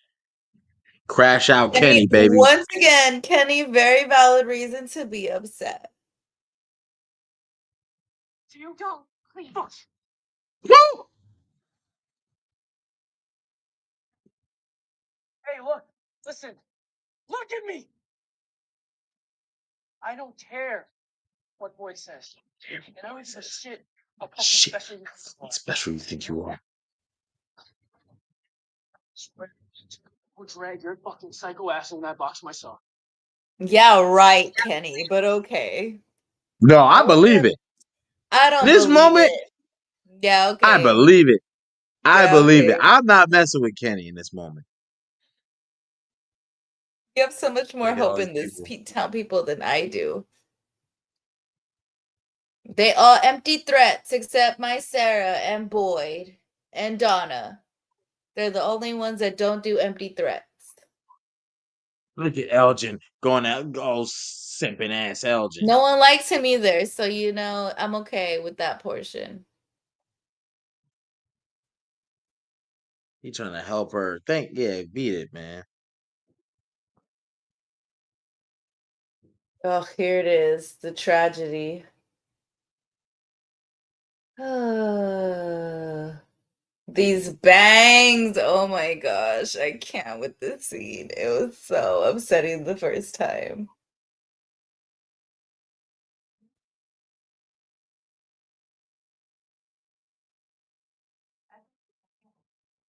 Crash out Kenny, baby.
Once again, Kenny, very valid reason to be upset.
You don't, please.
Woo!
Hey, look, listen, look at me. I don't care what boy says. And I don't give a shit how fucking
Shit.
special you are.
What special you think you are?
I'll drag your fucking psycho ass in that box myself.
Yeah, right, Kenny, but okay.
No, I believe it.
I don't
This
believe
moment,
it. Yeah, okay.
I believe it. I
Yeah,
believe it.
okay.
I'm not messing with Kenny in this moment.
You have so much more
Look at all
hope
these
in this
people.
town people than I do. They all empty threats except my Sarah and Boyd and Donna. They're the only ones that don't do empty threats.
Look at Elgin going out, simping ass Elgin.
No one likes him either, so you know I'm okay with that portion.
He trying to help her. Beat it, man.
Oh, here it is, the tragedy. These bangs. Oh my gosh, I can't with this scene. It was so upsetting the first time.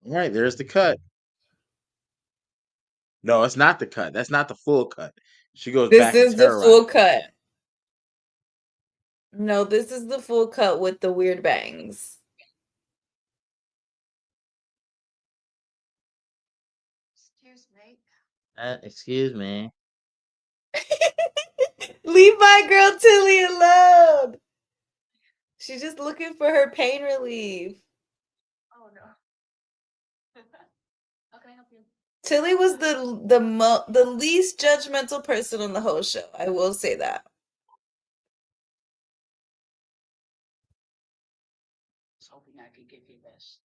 All right, there's the cut. No, it's not the cut. That's not the full cut. She goes
This
back and
is the
terrorizes.
full cut. No, this is the full cut with the weird bangs.
Excuse me.
Excuse me.
Leave my girl Tilly alone. She's just looking for her pain relief.
Oh no. How can I help you?
Tilly was the least judgmental person on the whole show. I will say that.
I was hoping I could give you this.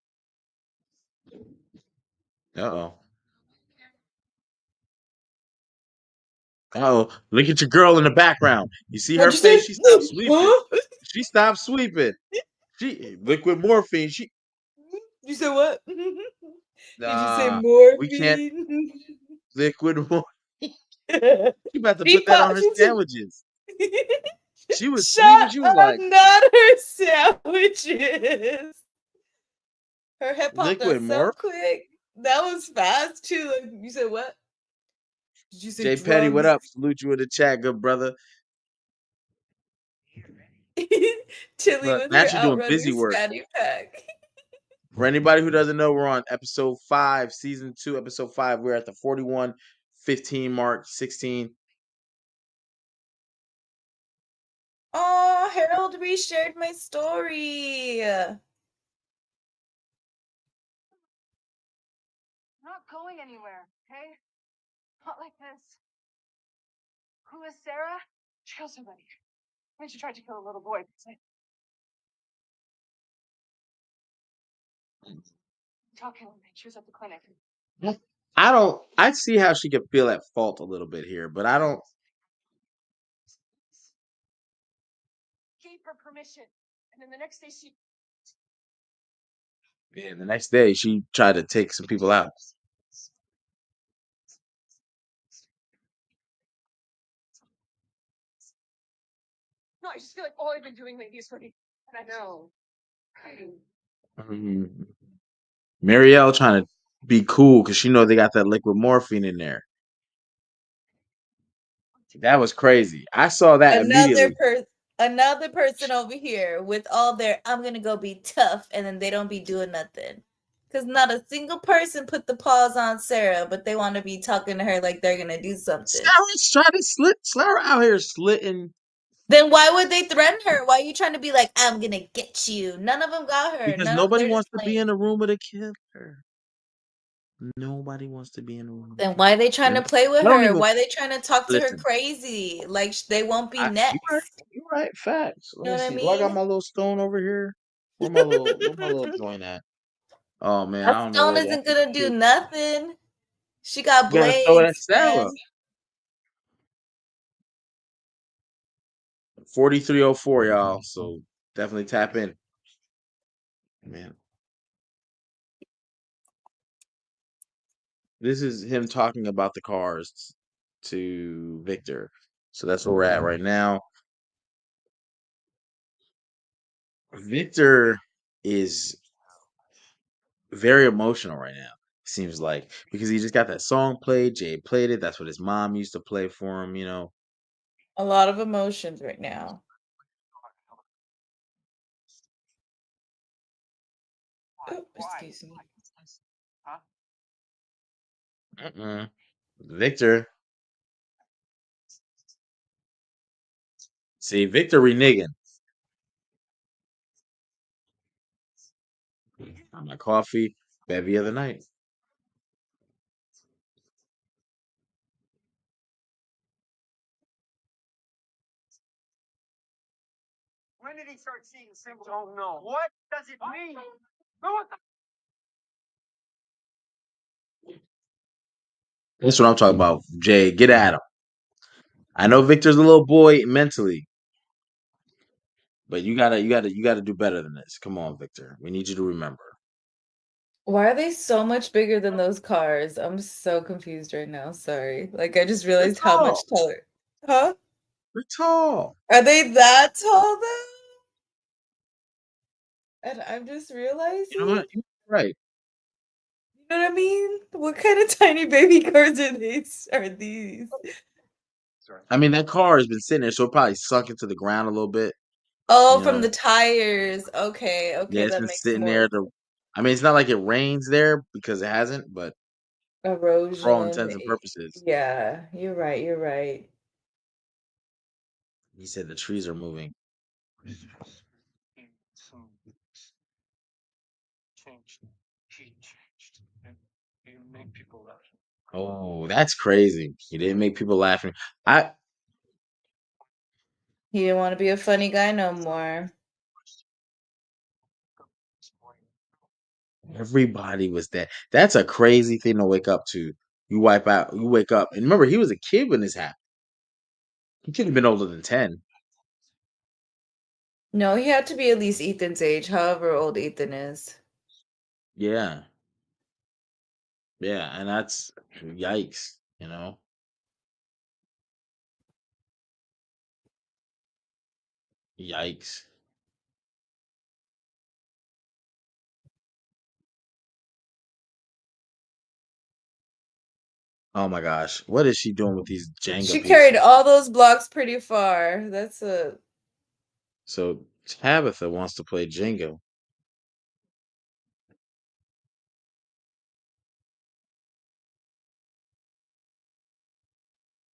Uh-oh. Oh, look at your girl in the background. You see her face? She stopped sweeping. She stopped sweeping. She liquid morphine.
You said what? Did you say
Nah,
morphine?
we can't liquid morphine. She about to
She
put that on
popped-
her
she took-
sandwiches. She was
Shut
sweeping. She was
up,
like,
not her sandwiches. Her hip popped
liquid
up so
morph.
quick. That was fast too. Like, you said what? Did you say
Jay Petty, what up? Salute you in the chat, good brother.
Chili
Look,
with
now
her
she's doing
outrunning
busy work.
Spatty pack.
For anybody who doesn't know, we're on episode 5, season 2, episode 5. We're at the 41:15 mark, 16.
Oh, Harold reshared my story.
I'm not going anywhere, okay? Not like this. Who is Sarah?
She killed somebody. And she tried to kill a little boy. Talking with me. She was at the clinic.
I see how she could feel at fault a little bit here, but I don't.
Gave her permission. And then the next day she...
Yeah, the next day she tried to take some people out.
No, I just feel like all I've been doing lately is hurting. And I know.
Marielle trying to be cool because she know they got that liquid morphine in there. That was crazy. I saw that immediately.
Another person over here with all their I'm gonna go be tough, and then they don't be doing nothing. Because not a single person put the pause on Sarah, but they want to be talking to her like they're gonna do something.
Sarah's trying to Sarah out here slitting.
Then why would they threaten her? Why are you trying to be like, I'm gonna get you? None of them got her.
Because nobody wants to be in a room with a killer. Nobody wants to be in a room.
Then why are they trying to play with her? Why are they trying to talk to her
Listen.
crazy? Like they won't be next.
You're right. Facts.
You know what I
Do I got
mean?
my little stone over here? Where my little joint at? Oh man, I
That
don't know
stone
where
isn't gonna do nothing. She got
You gotta throw that
blades,
stab
man.
up. 4304, y'all. So definitely tap in. Man. This is him talking about the cars to Victor. So that's where we're at right now. Victor is very emotional right now, seems like, because he just got that song played. Jay played it. That's what his mom used to play for him, you know.
A lot of emotions right now. Oh, excuse me.
Huh?
Victor. See, Victor reneging on my coffee, bevy of the night.
When did he start seeing symbols? Don't know. What does it mean? What the
That's what I'm talking about. Jay, get at him. I know Victor's a little boy mentally, but you gotta do better than this. Come on, Victor. We need you to remember.
Why are they so much bigger than those cars? I'm so confused right now. Sorry. Like I just realized how
tall.
much taller. Huh?
We're tall.
Are they that tall though? And I'm just realizing,
You know what? You're right.
you know what I mean? What kind of tiny baby cars are these?
I mean, that car has been sitting there, so it probably sunk into the ground a little bit.
Oh,
You
from
know,
the tires. Okay,
yeah,
okay,
it's
that
been
makes
sitting
more
there. I mean, it's not like it rains there because it hasn't, but for all
erosion.
intents and purposes,
Yeah, you're right, you're right.
he said the trees are moving.
changed? He changed. And he made people laugh.
Oh, that's crazy. He didn't make people laughing.
He didn't want to be a funny guy no more.
Everybody was dead. That's a crazy thing to wake up to. You wake up, and remember, he was a kid when this happened. He could have been older than 10.
No, he had to be at least Ethan's age, however old Ethan is.
Yeah, yeah, and that's yikes. You know, yikes. Oh my gosh, what is she doing with these Jenga
She carried
pieces?
all those blocks pretty far. That's a
So Tabitha wants to play Jenga.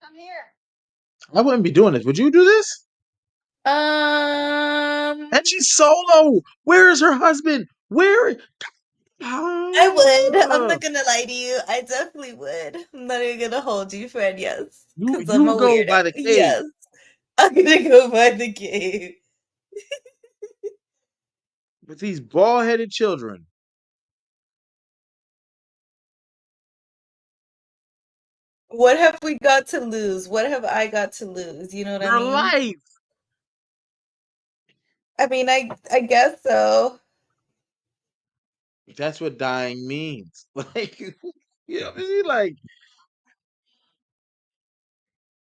Come here.
I wouldn't be doing this. Would you do this? And she's solo. Where is her husband? Where?
I would. I'm
Ah,
not gonna lie to you. I definitely would. I'm not even gonna hold you, friend. Yes,
you
because I'm a
you go
weirdo.
by the cave.
Yes, I'm gonna go by the game.
With these bald-headed children.
What have we got to lose? What have I got to lose? You know what I
Your
mean?
life.
I mean, I guess so.
That's what dying means. Like, you know what I mean? Like,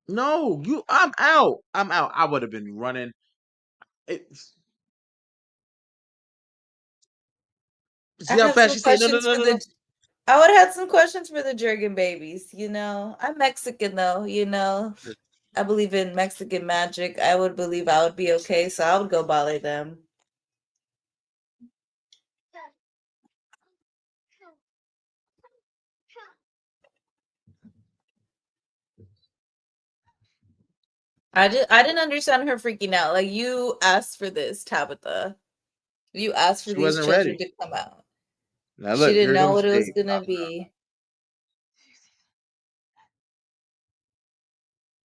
no, I'm out. I'm out. I would have been running. It's,
I
see how
have
fast
some
she said no, no,
questions
no,
for
no, no.
the. I would have had some questions for the Jurgen babies. You know, I'm Mexican though. You know, I believe in Mexican magic. I would believe I would be okay, so I would go bother them. I didn't understand her freaking out. Like you asked for this, Tabitha. You asked for
She
these
wasn't
children
ready.
to come out.
Now
She
look,
didn't
here
know
comes
what it was
Dave.
gonna be.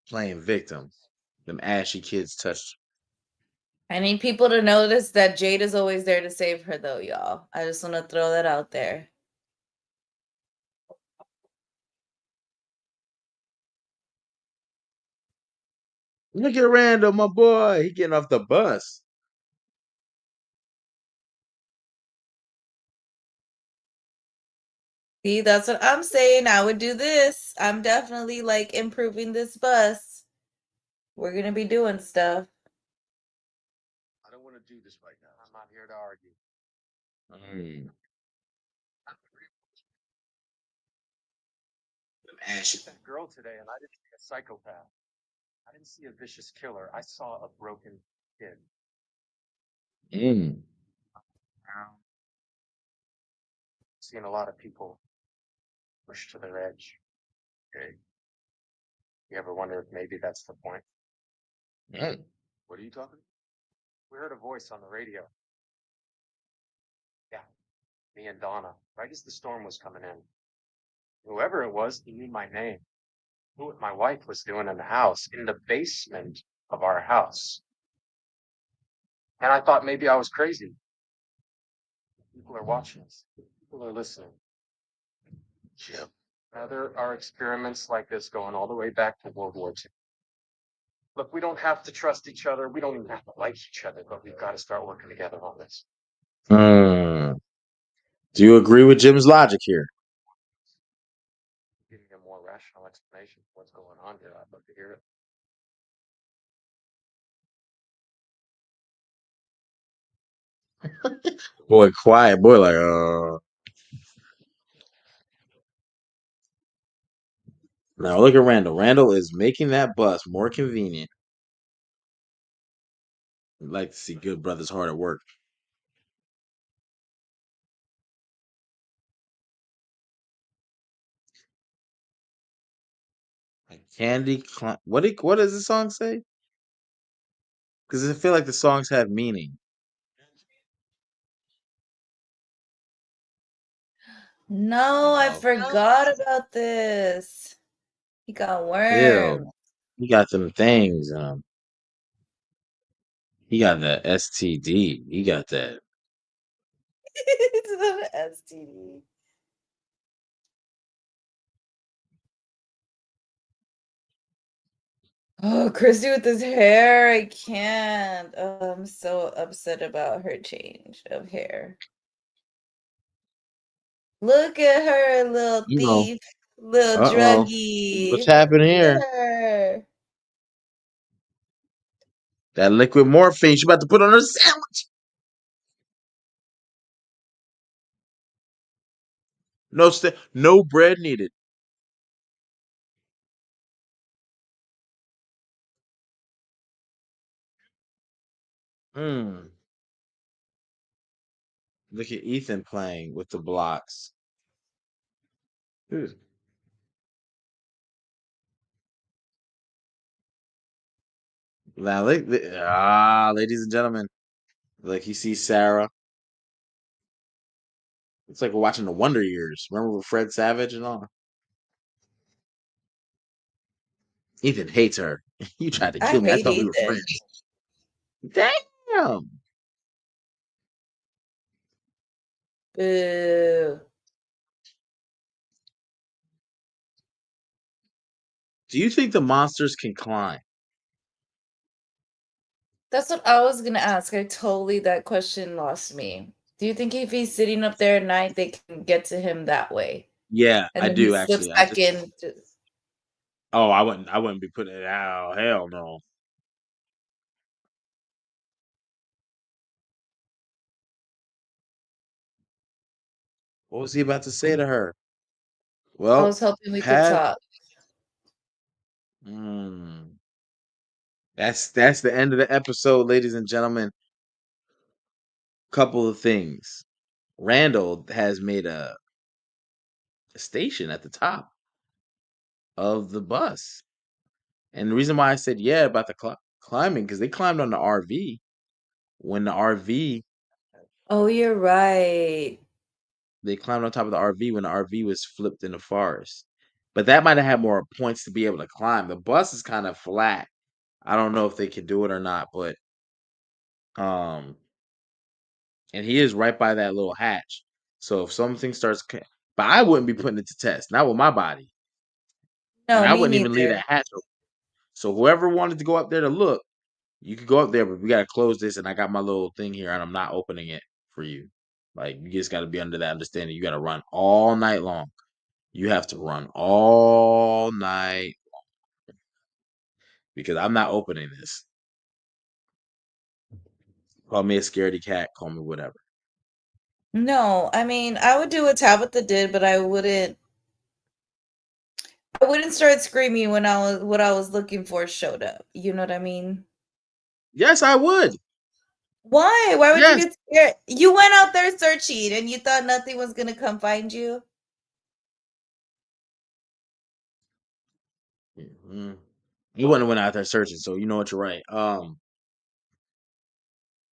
Playing victim. Them ashy kids touched.
I need people to notice that Jade is always there to save her, though, y'all. I just want to throw that out there.
Look at Randall, my boy. He getting off the bus.
See, that's what I'm saying. I would do this. I'm definitely like improving this bus. We're gonna be doing stuff.
I don't want to do this right now.
I'm not here to argue. I met that girl today, and I didn't see a psychopath. I didn't see a vicious killer. I saw a broken kid. Seen a lot of people pushed to their edge. Okay. You ever wonder if maybe that's the point?
What are you talking
We heard a voice on the radio. Yeah, me and Donna, right as the storm was coming in. Whoever it was, he knew my name. Knew what my wife was doing in the house, in the basement of our house. And I thought maybe I was crazy. People are watching us. People are listening.
Jim?
Now, there are experiments like this going all the way back to World War II. Look, we don't have to trust each other. We don't even have to like each other, but we've got to start working together on this.
Do you agree with Jim's logic here?
Give me a more rational explanation of what's going on here. I'd love to hear it.
Boy, quiet. Boy, like, Now look at Randall. Randall is making that bus more convenient. I'd like to see good brothers hard at work. Like Candy, what does the song say? Because I feel like the songs have meaning.
No, I forgot about this. He got worms.
He got them things. He got the STD. He got that.
It's an STD. Oh, Christy with his hair. I can't. Oh, I'm so upset about her change of hair. Look at her, little thief, little druggie.
What's happening here?
Her.
That liquid morphine she about to put on her sandwich. No bread needed. Look at Ethan playing with the blocks. Now, ladies and gentlemen, like you see Sarah. It's like we're watching the Wonder Years. Remember with Fred Savage and all? Ethan hates her. You tried to kill me. I
hate
thought we were
Ethan.
friends. Damn.
Boo.
Do you think the monsters can climb?
That's what I was gonna ask. That question lost me. Do you think if he's sitting up there at night, they can get to him that way?
Yeah,
And
I
then
do
he slips
actually.
back in.
Oh, I wouldn't be putting it out. Hell no. What was he about to say to her?
I
Well,
was hoping we could
Pat.
talk.
That's the end of the episode, ladies and gentlemen. Couple of things. Randall has made a station at the top of the bus. And the reason why I said yeah about the climbing, because they climbed on the RV when the RV.
Oh, you're right.
They climbed on top of the RV when the RV was flipped in the forest. But that might have had more points to be able to climb. The bus is kind of flat. I don't know if they can do it or not, but and he is right by that little hatch. So if something starts, but I wouldn't be putting it to test. Not with my body.
No,
And I
me
wouldn't even leave
neither.
that hatch open. So whoever wanted to go up there to look, you could go up there, but we gotta close this, and I got my little thing here, and I'm not opening it for you. Like you just gotta be under that understanding. You gotta run all night long. You have to run all night because I'm not opening this. Call me a scaredy cat. Call me whatever.
No, I mean, I would do what Tabitha did, but I wouldn't start screaming when what I was looking for showed up. You know what I mean?
Yes, I would.
Why? Why would you
Yes.
get scared? You went out there searching and you thought nothing was gonna come find you?
Mm-hmm. You wouldn't have went out there searching, so you know what, you're right.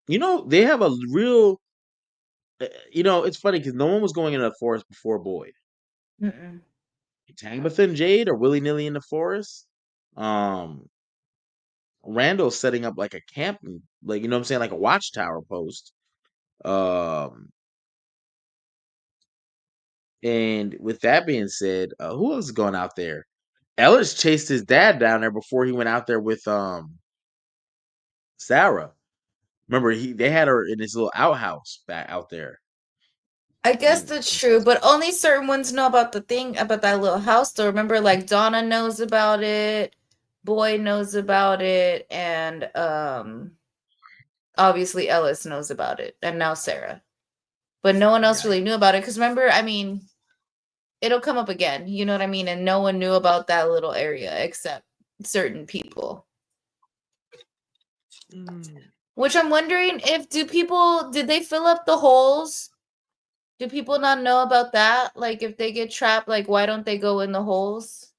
They have a real. It's funny because no one was going into the forest before Boyd.
Mm-mm.
Tabitha and Jade are willy nilly in the forest. Randall's setting up like a camp, like what I'm saying, like a watchtower post. Um, and with that being said, who else is going out there? Ellis chased his dad down there before he went out there with Sarah. Remember, they had her in this little outhouse back out there.
I guess that's true, but only certain ones know about the thing about that little house. Though, remember, like Donna knows about it, Boyd knows about it, and obviously Ellis knows about it, and now Sarah. But no one else really knew about it because remember, I mean, it'll come up again. You know what I mean? And no one knew about that little area except certain people. Which I'm wondering if did they fill up the holes? Do people not know about that? Like if they get trapped, like why don't they go in the holes?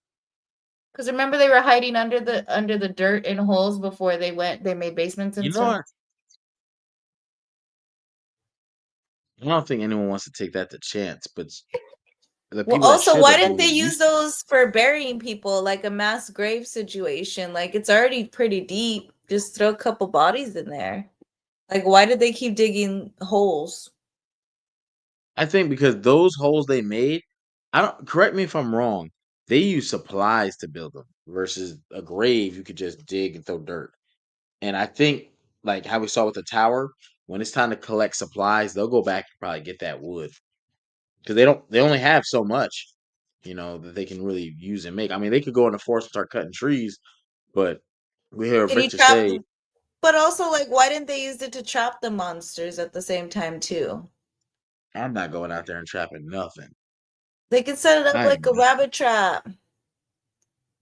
Because remember they were hiding under the dirt in holes before they made basements and stuff.
What? I don't think anyone wants to take that to chance, but the people
Well, also,
that
why
should
didn't they use those for burying people, like a mass grave situation? Like it's already pretty deep. Just throw a couple bodies in there. Like, why did they keep digging holes?
I think because those holes they made, I don't correct me if I'm wrong. They use supplies to build them versus a grave you could just dig and throw dirt. And I think like how we saw with the tower, when it's time to collect supplies, they'll go back and probably get that wood because they only have so much, that they can really use and make. I mean, they could go in the forest and start cutting trees, but we heard
Can you
Victor
trap?
say,
But also, like, why didn't they use it to trap the monsters at the same time too?
"I'm not going out there and trapping nothing."
They could set it up
I
like
am
a
not.
rabbit trap.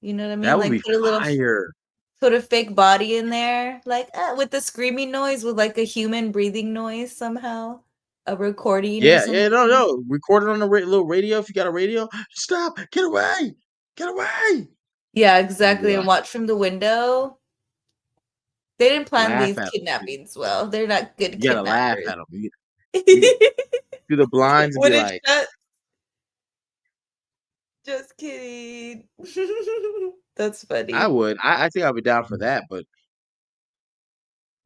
You know what I mean?
That would
Like
be fire.
put a fake body in there, like with the screaming noise, with like a human breathing noise somehow, a recording or
Yeah, yeah,
something.
no. Record it on a little radio if you got a radio. Stop! Get away! Get away!
Yeah,
And be
exactly. And
like,
watch from the window. They didn't plan
laugh
these
at them.
kidnappings well. They're not good
You gotta laugh
kidnappers.
at them. You do the blinds and be
When it
like,
shut, just kidding. That's
I
funny.
would. I think I'd be down for that, but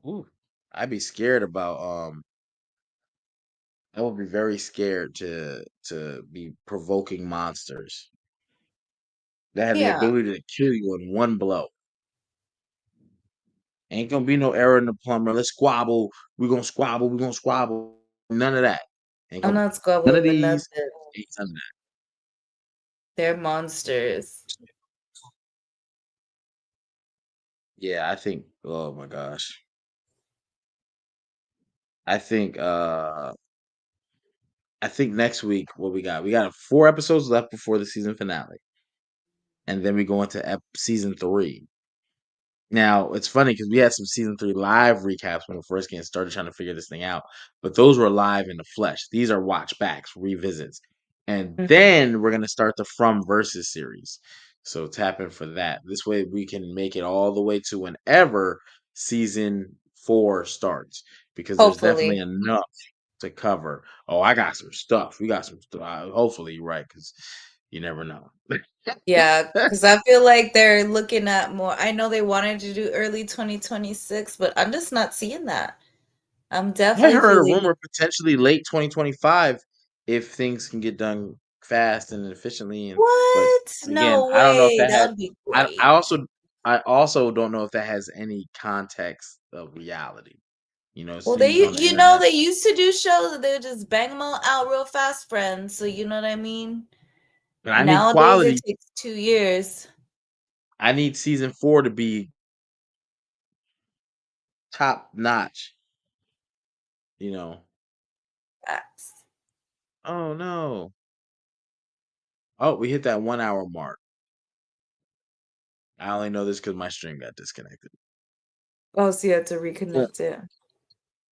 ooh, I'd be scared about I would be very scared to be provoking monsters that have the
Yeah.
ability to kill you in one blow. Ain't gonna be no error in the plumber. Let's squabble. We're gonna squabble. We're gonna squabble. None of that. Ain't
I'm
gonna
not
none of
squabbling with
these.
nothing.
Ain't none of that.
They're monsters.
Yeah, I think. Oh my gosh. I think. I think next week what we got? We got 4 episodes left before the season finale, and then we go into season 3. Now it's funny because we had some season 3 live recaps when we first getting started trying to figure this thing out, but those were live in the flesh. These are watch backs, revisits, and
Mhm.
then we're gonna start the From Versus series. So tap in for that. This way we can make it all the way to whenever season 4 starts because there's definitely
Hopefully.
enough to cover. Oh, I got some stuff. We got some stuff. Hopefully you're right because you never know.
Yeah, because I feel like they're looking at more. I know they wanted to do early 2026, but I'm just not seeing that. I'm
I
definitely
heard a
feeling
rumor potentially late 2025 if things can get done fast and efficiently. But
what?
again,
No
I don't know if
way.
that
That
has.
would be
I
great.
I also don't know if that has any context of reality.
Well,
Seeing on the
you know,
internet.
they used to do shows that they would just bang them all out real fast, friends. So you know what I mean?
But I need
Nowadays,
quality.
it takes 2 years.
I need season 4 to be top notch. You know.
Facts.
Oh no. Oh, we hit that 1 hour mark. I only know this because my stream got disconnected.
Oh, so you had to
Yeah,
reconnect it.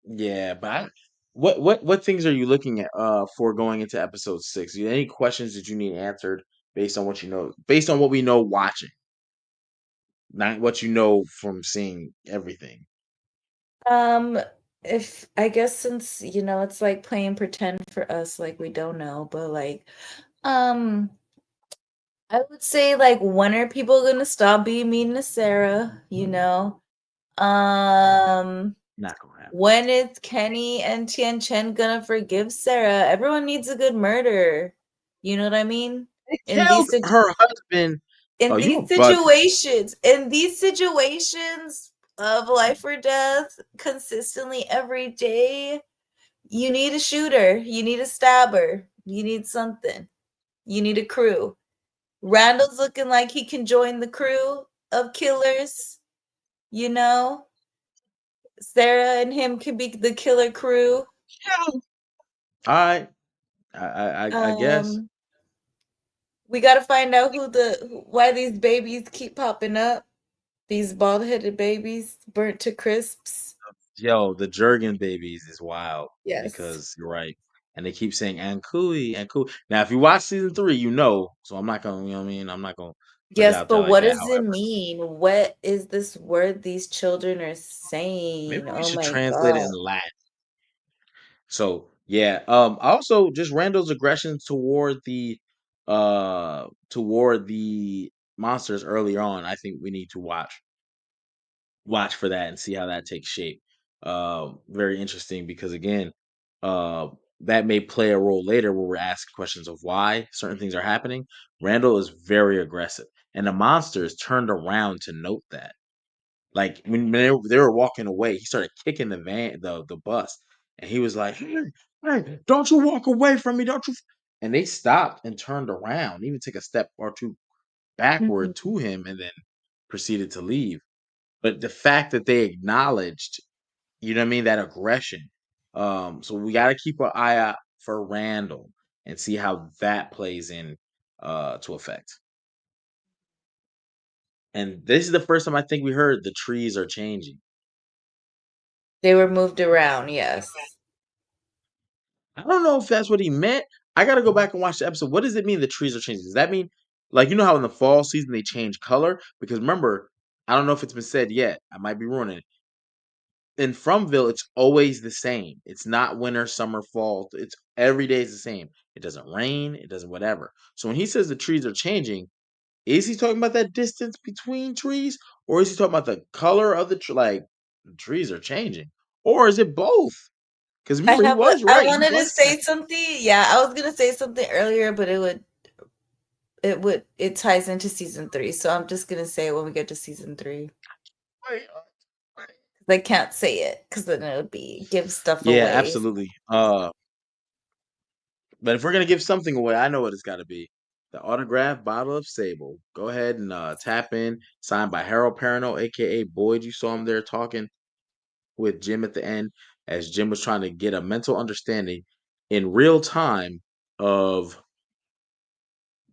yeah, but what things are you looking at for going into episode 6? Any questions that you need answered based on what you know, based on what we know watching, not what you know from seeing everything.
Um, if I guess since it's like playing pretend for us, like we don't know, but um, I would say like when are people gonna stop being mean to Sarah? Um,
Not gonna happen.
when is Kenny and Tian Chen gonna forgive Sarah? Everyone needs a good murder. You know what I mean?
They
In
killed
these sit-
her husband.
in
Oh, you a
these
bug?
situations of life or death, consistently every day, you need a shooter, you need a stabber, you need something, you need a crew. Randall's looking like he can join the crew of killers. You know, Sarah and him can be the killer crew.
All right, I guess.
Um, we got to find out why these babies keep popping up. These bald-headed babies, burnt to crisps.
Yo, the Jurgen babies is wild
Yes.
because you're right. And they keep saying Ankui, Ankui. Now, if you watch season 3, you know. So I'm not gonna, you know what I mean? I'm not gonna put it
Yes,
out there
but
like
what
that.
does it
However,
mean? What is this word these children are
maybe
saying?
we
Oh
should
my
translate it
God.
in Latin. So yeah. Also just Randall's aggression toward the monsters earlier on. I think we need to watch for that and see how that takes shape. Very interesting because again, uh, that may play a role later where we're asking questions of why certain things are happening. Randall is very aggressive, and the monsters turned around to note that. Like when they were walking away, he started kicking the bus, and he was like, "Hey, don't you walk away from me, don't you?" And they stopped and turned around, even took a step or two backward
Mhm.
to him, and then proceeded to leave. But the fact that they acknowledged, you know what I mean, that aggression. So we got to keep our eye out for Randall and see how that plays in to effect. And this is the first time I think we heard the trees are changing.
They were moved around, yes.
I don't know if that's what he meant. I got to go back and watch the episode. What does it mean the trees are changing? Does that mean, like, you know how in the fall season they change color? Because remember, I don't know if it's been said yet. I might be ruining it. In Fromville, it's always the same. It's not winter, summer, fall. It's every day is the same. It doesn't rain. It doesn't whatever. So when he says the trees are changing, is he talking about that distance between trees, or is he talking about the color of the like the trees are changing, or is it both? Because remember, he was
I
right. He
wanted to
was saying
say something. Yeah, I was gonna say something earlier, but it ties into season 3. So I'm just gonna say it when we get to season 3.
right.
I can't say it because then it would be give stuff
Yeah,
away.
absolutely. But if we're gonna give something away, I know what it's got to be. The autographed bottle of Sable. Go ahead and tap in. Signed by Harold Perrineau, aka Boyd. You saw him there talking with Jim at the end, as Jim was trying to get a mental understanding in real time of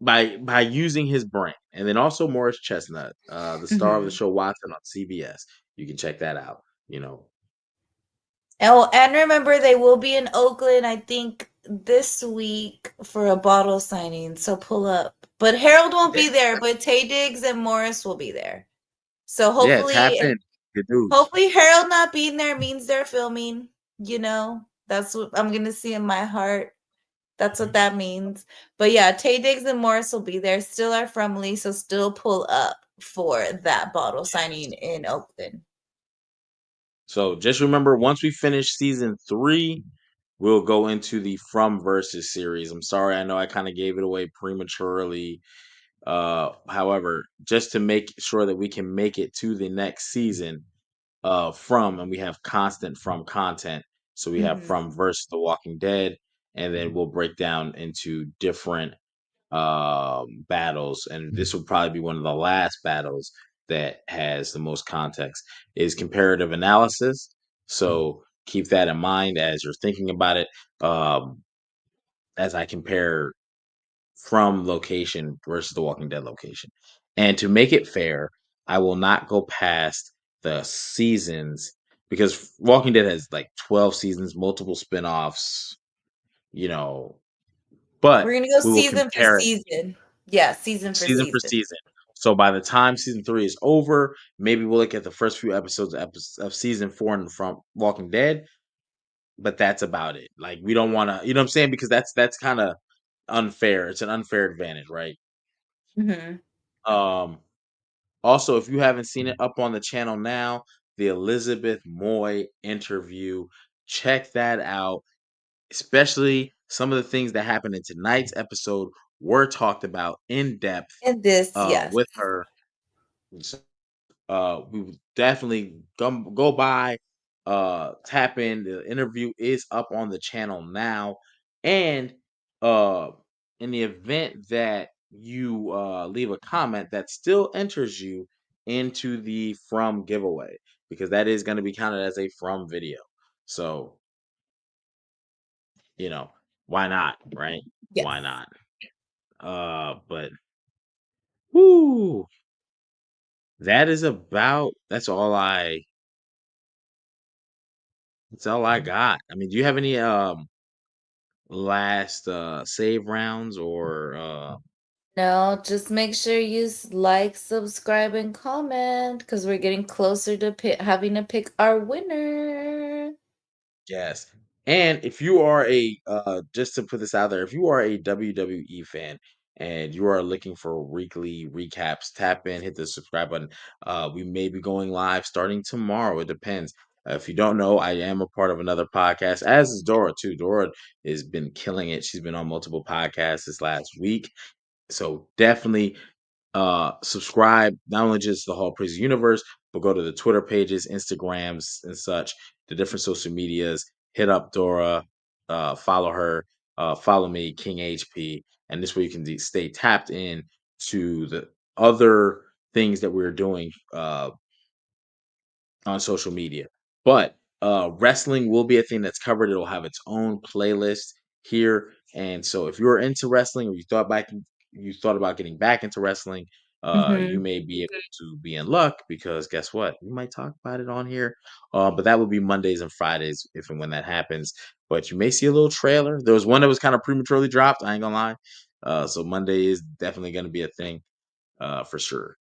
by using his brain. And then also Morris Chestnut, the star of the
Mhm.
show Watson on CBS. You can check that out.
Oh, and remember they will be in Oakland, I think, this week for a bottle signing. So pull up. But Harold won't
Yeah,
be there, but Tay Diggs and Morris will be there. So
yeah, tap
hopefully
in. Good news.
hopefully Harold not being there means they're filming, That's what I'm gonna see in my heart. That's what that means. But yeah, Tay Diggs and Morris will be there. Still are from Lee, so still pull up for that bottle signing in Oakland.
So just remember, once we finish season 3, we'll go into the From Versus series. I'm sorry, I know I kind of gave it away prematurely. However, just to make sure that we can make it to the next season, and we have constant from content. So we have
Mhm.
from versus The Walking Dead, and then we'll break down into different battles, and this will probably be one of the last battles that has the most context is comparative analysis. So keep that in mind as you're thinking about it. As I compare from location versus the Walking Dead location, and to make it fair, I will not go past the seasons because Walking Dead has like 12 seasons, multiple spin-offs, you know,
We're
but
gonna go
we will
season for
compare it
season. Yeah, season for
season for
season.
season. So by the time season 3 is over, maybe we'll look at the first few episodes of season 4 and from Walking Dead, but that's about it. Like we don't want to, you know what I'm saying? Because that's kind of unfair. It's an unfair advantage, right?
Mhm.
Um Also, if you haven't seen it up on the channel now, the Elizabeth Moy interview, check that out. Especially some of the things that happened in tonight's episode were talked about in depth
And this, yes.
with her. So, we would definitely go by, tap in. The interview is up on the channel now, and uh, in the event that you leave a comment, that still enters you into the from giveaway because that is going to be counted as a from video. So why not, right?
Yes.
Why not? But whoo, that's all I got. I mean, do you have any last save rounds or
No, just make sure you like, subscribe, and comment because we're getting closer to having to pick our winner.
yes. And if you are a just to put this out there, if you are a WWE fan and you are looking for weekly recaps, tap in, hit the subscribe button. We may be going live starting tomorrow. It depends. If you don't know, I am a part of another podcast, as is Dora too. Dora has been killing it. She's been on multiple podcasts this last week. So definitely subscribe not only just to the Hall Praise Universe, but go to the Twitter pages, Instagrams, and such, the different social medias. Hit up Dora, follow her, follow me, King HP, and this way you can stay tapped in to the other things that we're doing on social media. But wrestling will be a thing that's covered. It'll have its own playlist here. And so if you're into wrestling or you thought about getting back into wrestling, you
Mhm.
may be able to be in luck because guess what? We might talk about it on here. But that will be Mondays and Fridays if and when that happens. But you may see a little trailer. There was one that was kind of prematurely dropped, I ain't gonna lie. So Monday is definitely gonna be a thing for sure.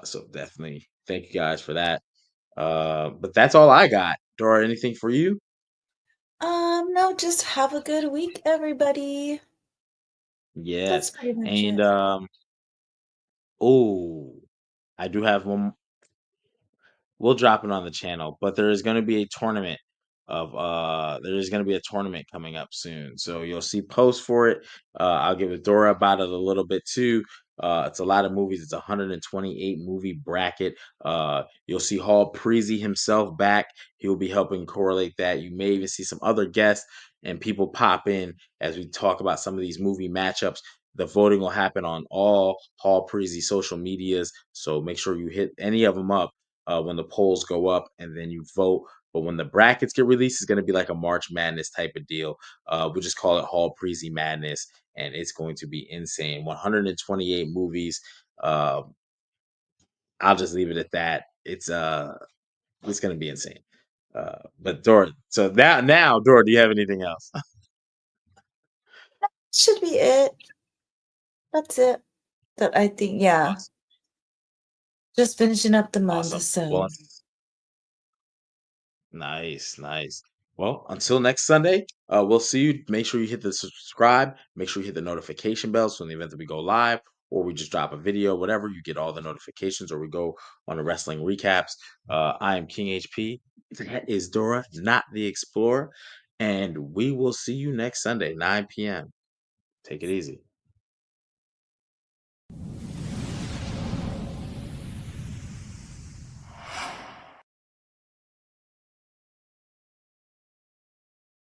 So definitely thank you guys for that. But that's all I got. Dora, anything for you?
No, just have a good week, everybody. That's
Yes.
pretty much
And
it.
oh, I do have one. We'll drop it on the channel, but there is going to be a tournament there is going to be a tournament coming up soon. So you'll see posts for it. I'll give Dora about it a little bit too. It's a lot of movies. It's a 128 movie bracket. You'll see Hall Preezy himself back. He'll be helping correlate that. You may even see some other guests and people pop in as we talk about some of these movie matchups. The voting will happen on all Hall Preezy social medias. So make sure you hit any of them up when the polls go up and then you vote. But when the brackets get released, it's going to be like a March Madness type of deal. We'll just call it Hall Preezy Madness, and it's going to be insane. 128 movies. I'll just leave it at that. It's going to be insane. But Dora, so now, Dora, do you have anything else?
Should be it. That's it. That I think, yeah.
Awesome.
Just finishing up the month,
Awesome.
so.
Well, nice, nice. Well, until next Sunday, we'll see you. Make sure you hit the subscribe. Make sure you hit the notification bell so in the event that we go live or we just drop a video, whatever, you get all the notifications or we go on the wrestling recaps. I am King HP. That is Dora, not the Explorer. And we will see you next Sunday, 9 p.m. Take it easy.